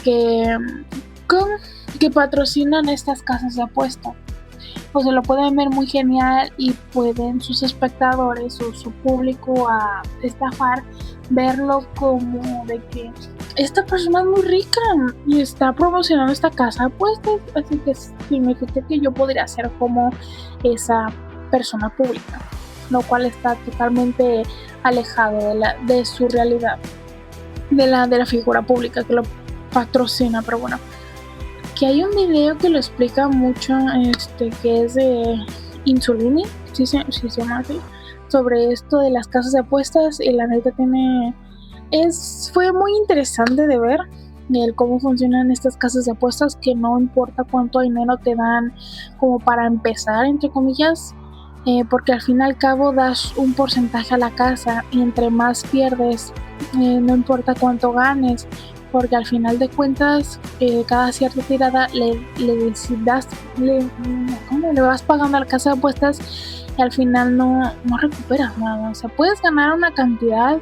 que patrocinan estas casas de apuesta, pues se lo pueden ver muy genial y pueden sus espectadores o su público a estafar, verlo como de que esta persona es muy rica y está promocionando esta casa de apuestas, así que significa que yo podría ser como esa persona pública, lo cual está totalmente alejado de su realidad, de la figura pública que lo patrocina. Pero bueno, que hay un video que lo explica mucho, que es de Insulini, si se llama así, sobre esto de las casas de apuestas, y la neta fue muy interesante de ver cómo funcionan estas casas de apuestas, que no importa cuánto dinero te dan como para empezar, entre comillas, porque al fin y al cabo das un porcentaje a la casa y entre más pierdes, no importa cuánto ganes, porque al final de cuentas cada cierta tirada le vas pagando a la casa de apuestas y al final no recuperas nada. O sea, puedes ganar una cantidad,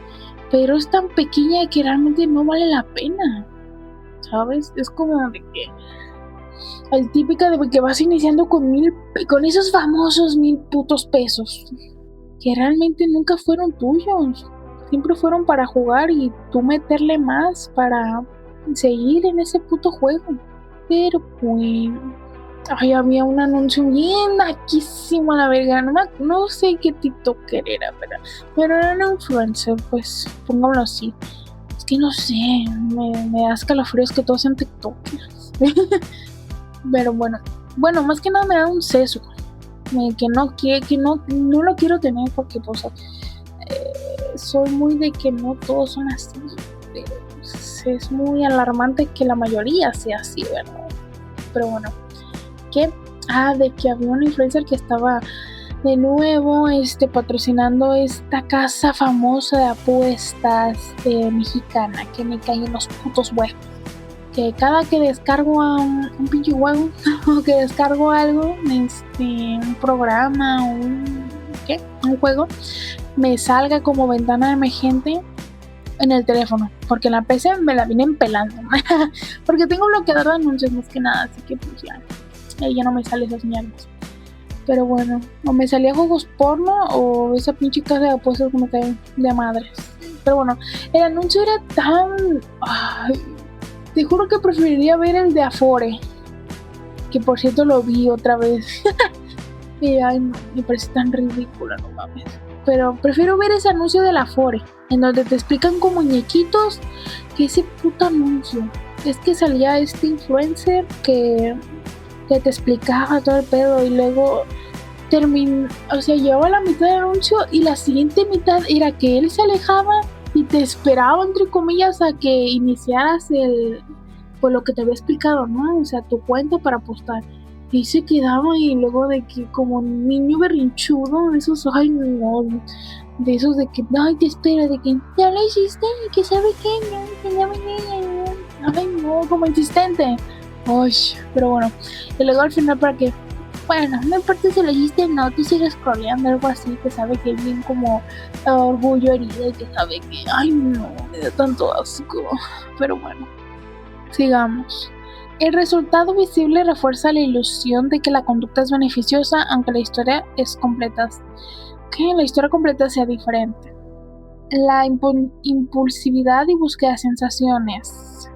pero es tan pequeña que realmente no vale la pena, ¿sabes? Es como de que el típica de que vas iniciando con esos famosos 1,000 putos pesos, que realmente nunca fueron tuyos, siempre fueron para jugar y tú meterle más para seguir en ese puto juego. Pero pues, había un anuncio bien naquísimo a la verga, no sé qué TikToker era, pero era un influencer, pues, pongámoslo así. Es que no sé, me da escalofríos que todos sean TikTokers. Pero bueno, más que nada me da un sesgo que no lo quiero tener, porque pues soy muy de que no todos son así, pero pues, es muy alarmante que la mayoría sea así, ¿verdad? Pero bueno, de que había una influencer que estaba de nuevo patrocinando esta casa famosa de apuestas mexicana, que me caen en los putos huevos. Que cada que descargo a un pinche juego o que descargo algo, un programa, un juego, me salga como ventana emergente en el teléfono, porque en la PC me la vienen pelando. Porque tengo bloqueador de anuncios más que nada, así que pues ya no me sale esas mierdas. Pero bueno, o me salía juegos porno o esa pinche casa de apuestas que me caen de madres. Pero bueno, el anuncio era tan... te juro que preferiría ver el de Afore, que por cierto lo vi otra vez. Y me parece tan ridículo, no mames. Pero prefiero ver ese anuncio del Afore, en donde te explican con muñequitos, que ese puto anuncio. Es que salía este influencer que te explicaba todo el pedo y luego llevaba la mitad del anuncio y la siguiente mitad era que él se alejaba y te esperaba, entre comillas, a que iniciaras pues lo que te había explicado, ¿no? O sea, tu cuenta para apostar. Y se quedaba y luego de que como un niño berrinchudo, de esos, de esos de que, te espera, de que ya lo hiciste, que sabe qué, que ya venía, como insistente. Pero bueno, y luego al final para que, bueno, no importa si lo hiciste, no, tú sigues scrolleando, algo así, que sabe que es bien como orgullo herido y que sabe que, no, me da tanto asco. Pero bueno, sigamos. El resultado visible refuerza la ilusión de que la conducta es beneficiosa, aunque la historia es completa. Que la historia completa sea diferente. La impulsividad y búsqueda de sensaciones.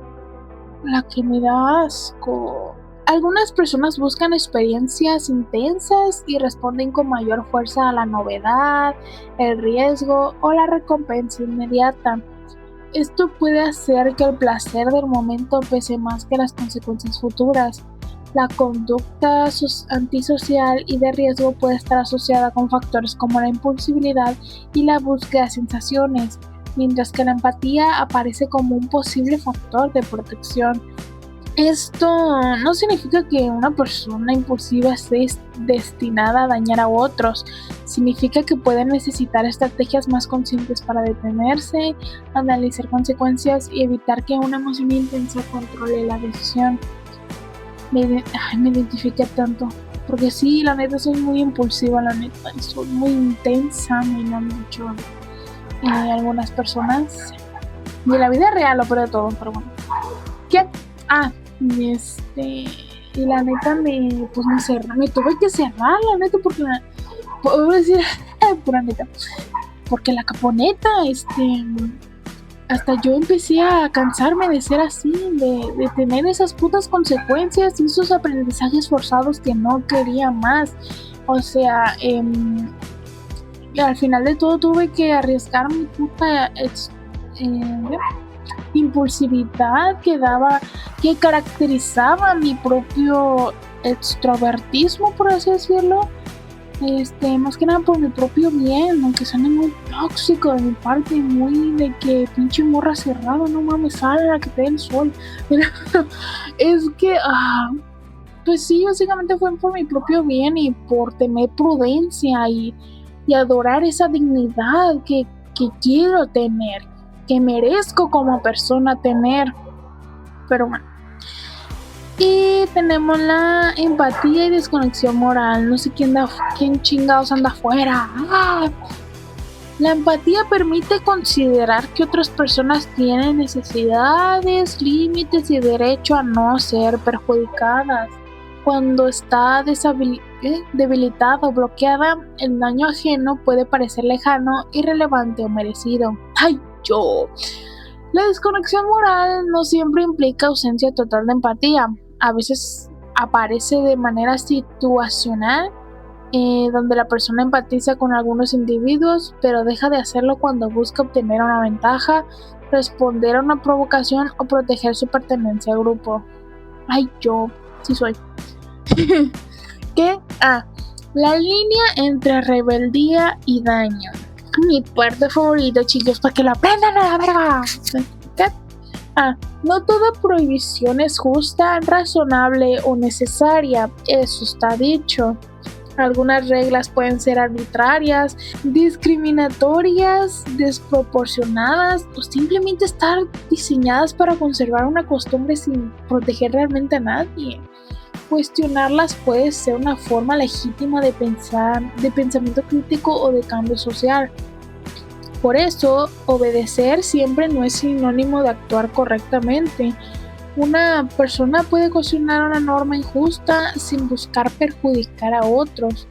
La que me da asco. Algunas personas buscan experiencias intensas y responden con mayor fuerza a la novedad, el riesgo o la recompensa inmediata. Esto puede hacer que el placer del momento pese más que las consecuencias futuras. La conducta antisocial y de riesgo puede estar asociada con factores como la impulsividad y la búsqueda de sensaciones, mientras que la empatía aparece como un posible factor de protección. Esto no significa que una persona impulsiva esté destinada a dañar a otros. Significa que puede necesitar estrategias más conscientes para detenerse, analizar consecuencias y evitar que una emoción intensa controle la decisión. Me identifiqué tanto, porque sí, la neta soy muy impulsiva, la neta, soy muy intensa, me han dicho algunas personas. Y en la vida real lo peor de todo, pero bueno. ¿Qué? Y la neta me tuve que cerrar, la neta, porque puedo decir pura neta, porque la caponeta, hasta yo empecé a cansarme de ser así, de tener esas putas consecuencias y esos aprendizajes forzados que no quería más. O sea, al final de todo tuve que arriesgar mi puta impulsividad que caracterizaba mi propio extrovertismo, por así decirlo, más que nada por mi propio bien, aunque suene muy tóxico de mi parte, muy de que pinche morra cerrada, no mames, sale a que te dé el sol. Pero es que pues sí, básicamente fue por mi propio bien y por tener prudencia y adorar esa dignidad que quiero tener, que merezco como persona tener. Pero bueno, y tenemos la empatía y desconexión moral. No sé quién chingados anda afuera. La empatía permite considerar que otras personas tienen necesidades, límites y derecho a no ser perjudicadas. Cuando está debilitada o bloqueada, el daño ajeno puede parecer lejano, irrelevante o merecido. ¡Ay, yo! La desconexión moral no siempre implica ausencia total de empatía. A veces aparece de manera situacional, donde la persona empatiza con algunos individuos, pero deja de hacerlo cuando busca obtener una ventaja, responder a una provocación o proteger su pertenencia al grupo. Ay, yo sí soy. ¿Qué? La línea entre rebeldía y daño. Mi parte favorita, chicos, para que lo aprendan a la verga. ¿Qué? No toda prohibición es justa, razonable o necesaria. Eso está dicho. Algunas reglas pueden ser arbitrarias, discriminatorias, desproporcionadas o simplemente estar diseñadas para conservar una costumbre sin proteger realmente a nadie. Cuestionarlas puede ser una forma legítima de pensamiento crítico o de cambio social. Por eso, obedecer siempre no es sinónimo de actuar correctamente. Una persona puede cuestionar una norma injusta sin buscar perjudicar a otros.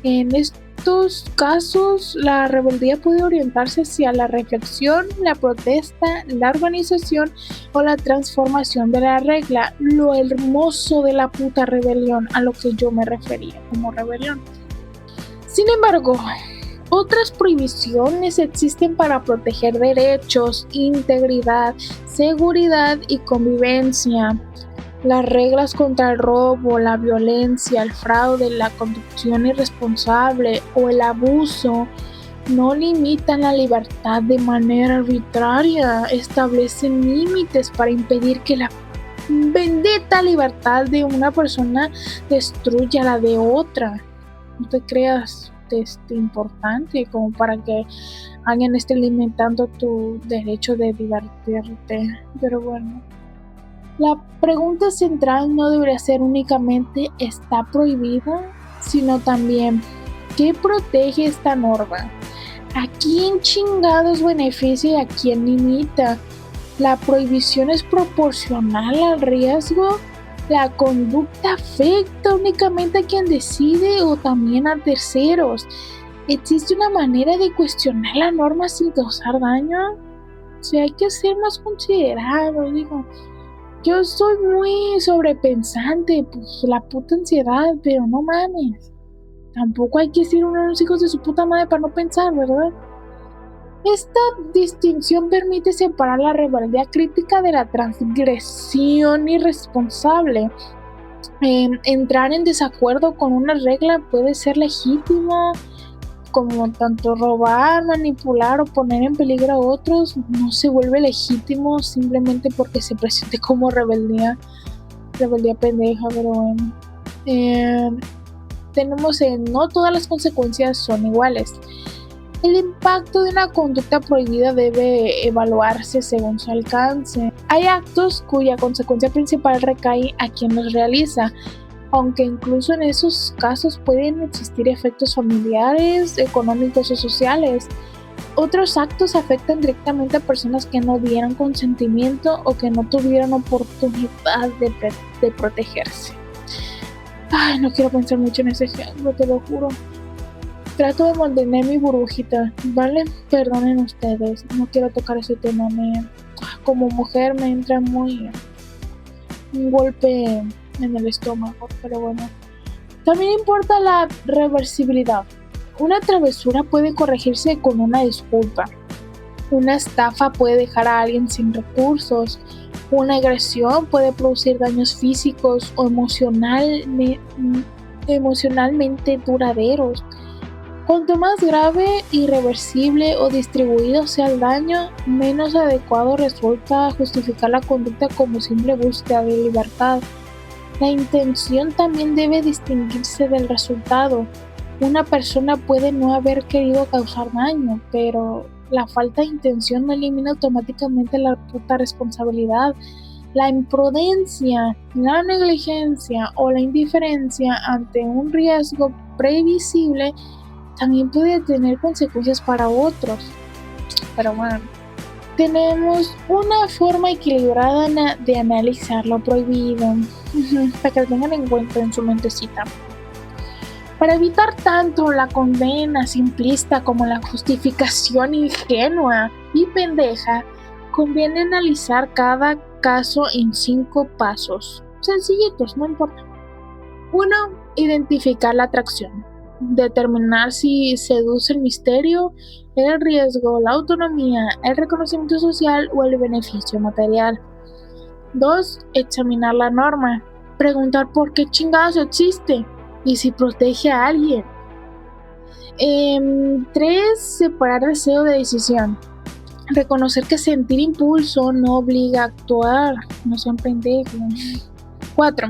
En estos casos, la rebeldía puede orientarse hacia la reflexión, la protesta, la organización o la transformación de la regla. Lo hermoso de la puta rebelión, a lo que yo me refería como rebelión. Sin embargo, otras prohibiciones existen para proteger derechos, integridad, seguridad y convivencia. Las reglas contra el robo, la violencia, el fraude, la conducción irresponsable o el abuso no limitan la libertad de manera arbitraria, establecen límites para impedir que la bendita libertad de una persona destruya la de otra. No te creas importante como para que alguien esté limitando tu derecho de divertirte. Pero bueno, la pregunta central no debería ser únicamente ¿está prohibida?, sino también ¿qué protege esta norma? ¿A quién chingados beneficia y a quién limita? ¿La prohibición es proporcional al riesgo? ¿La conducta afecta únicamente a quien decide o también a terceros? ¿Existe una manera de cuestionar la norma sin causar daño? O sea, hay que ser más considerado. Digo, yo soy muy sobrepensante, pues la puta ansiedad, pero no mames. Tampoco hay que ser unos hijos de su puta madre para no pensar, ¿verdad? Esta distinción permite separar la rebeldía crítica de la transgresión irresponsable. Entrar en desacuerdo con una regla puede ser legítimo, como tanto robar, manipular o poner en peligro a otros no se vuelve legítimo simplemente porque se presente como rebeldía pendeja, pero bueno. Tenemos no todas las consecuencias son iguales. El impacto de una conducta prohibida debe evaluarse según su alcance. Hay actos cuya consecuencia principal recae a quien los realiza, aunque incluso en esos casos pueden existir efectos familiares, económicos o sociales. Otros actos afectan directamente a personas que no dieron consentimiento o que no tuvieron oportunidad de protegerse. Ay, no quiero pensar mucho en ese ejemplo, te lo juro. Trato de mantener mi burbujita, ¿vale? Perdonen ustedes, no quiero tocar ese tema. Como mujer me entra un golpe en el estómago, pero bueno. También importa la reversibilidad. Una travesura puede corregirse con una disculpa. Una estafa puede dejar a alguien sin recursos. Una agresión puede producir daños físicos o emocionalmente duraderos. Cuanto más grave, irreversible o distribuido sea el daño, menos adecuado resulta justificar la conducta como simple búsqueda de libertad. La intención también debe distinguirse del resultado. Una persona puede no haber querido causar daño, pero la falta de intención no elimina automáticamente la puta responsabilidad. La imprudencia, la negligencia o la indiferencia ante un riesgo previsible también puede tener consecuencias para otros. Pero bueno, tenemos una forma equilibrada de analizar lo prohibido, para que lo tengan en cuenta en su mentecita. Para evitar tanto la condena simplista como la justificación ingenua y pendeja, conviene analizar cada caso en 5 pasos. Sencillitos, no importa. 1. Identificar la atracción. Determinar si seduce el misterio, el riesgo, la autonomía, el reconocimiento social o el beneficio material. 2. Examinar la norma. Preguntar por qué chingados existe y si protege a alguien. 3. Separar deseo de decisión. Reconocer que sentir impulso no obliga a actuar, no sean pendejos. 4.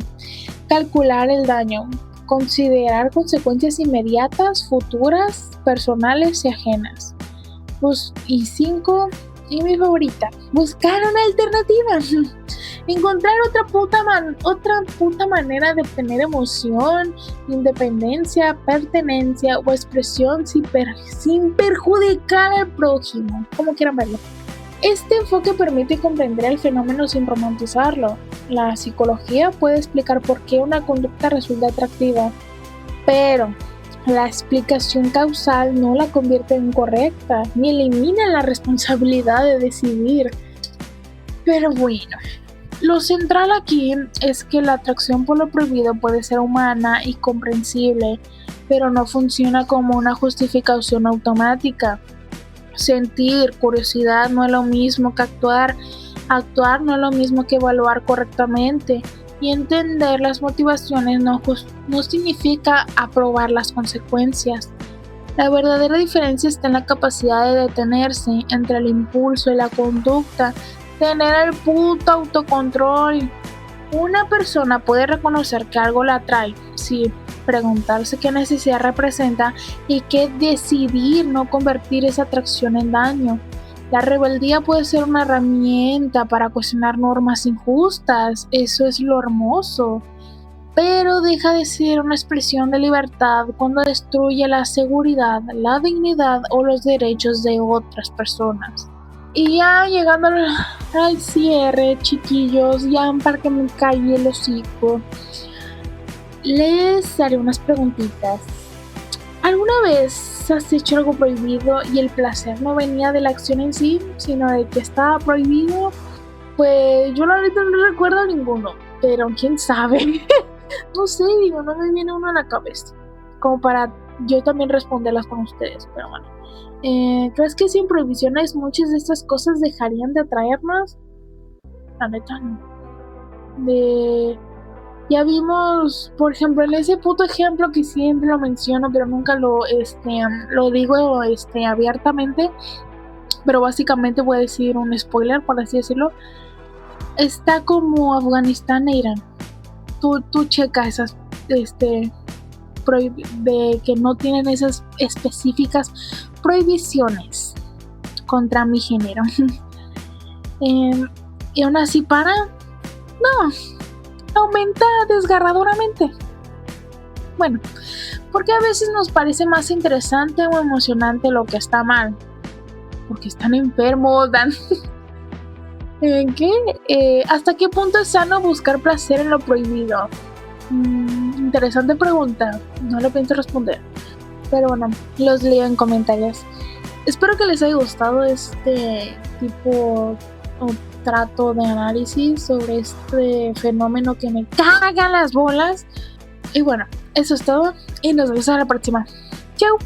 Calcular el daño. Considerar consecuencias inmediatas, futuras, personales y ajenas. Y 5. Y mi favorita, buscar una alternativa. Encontrar otra puta manera de obtener emoción, independencia, pertenencia o expresión sin perjudicar al prójimo, como quieran verlo. Este enfoque permite comprender el fenómeno sin romantizarlo. La psicología puede explicar por qué una conducta resulta atractiva, pero la explicación causal no la convierte en correcta, ni elimina la responsabilidad de decidir. Pero bueno, lo central aquí es que la atracción por lo prohibido puede ser humana y comprensible, pero no funciona como una justificación automática. Sentir curiosidad no es lo mismo que actuar no es lo mismo que evaluar correctamente, y entender las motivaciones no significa aprobar las consecuencias. La verdadera diferencia está en la capacidad de detenerse entre el impulso y la conducta, tener el puto autocontrol. Una persona puede reconocer que algo la atrae, sí, preguntarse qué necesidad representa y que decidir no convertir esa atracción en daño. La rebeldía puede ser una herramienta para cuestionar normas injustas, eso es lo hermoso, pero deja de ser una expresión de libertad cuando destruye la seguridad, la dignidad o los derechos de otras personas. Y ya llegando al cierre, chiquillos, ya para que me calle el hocico, les haré unas preguntitas. ¿Alguna vez has hecho algo prohibido y el placer no venía de la acción en sí, sino de que estaba prohibido? Pues yo la verdad no recuerdo ninguno, pero quién sabe. No sé, digo, no me viene uno a la cabeza, como para yo también responderlas con ustedes, pero bueno. ¿Crees que sin prohibiciones muchas de estas cosas dejarían de atraernos? La neta no. Ya vimos, por ejemplo, en ese puto ejemplo que siempre lo menciono, pero nunca lo digo abiertamente, pero básicamente voy a decir un spoiler, por así decirlo. Está como Afganistán e Irán. Tú checa esas, de que no tienen esas específicas prohibiciones contra mi género. Y aún así no, aumenta desgarradoramente. Bueno, porque a veces nos parece más interesante o emocionante lo que está mal, porque están enfermos, ¿Qué? ¿Hasta qué punto es sano buscar placer en lo prohibido? Interesante pregunta, no lo pienso responder, pero bueno, los leo en comentarios. Espero que les haya gustado este tipo o trato de análisis sobre este fenómeno que me caga las bolas. Y bueno, eso es todo y nos vemos a la próxima. Chau.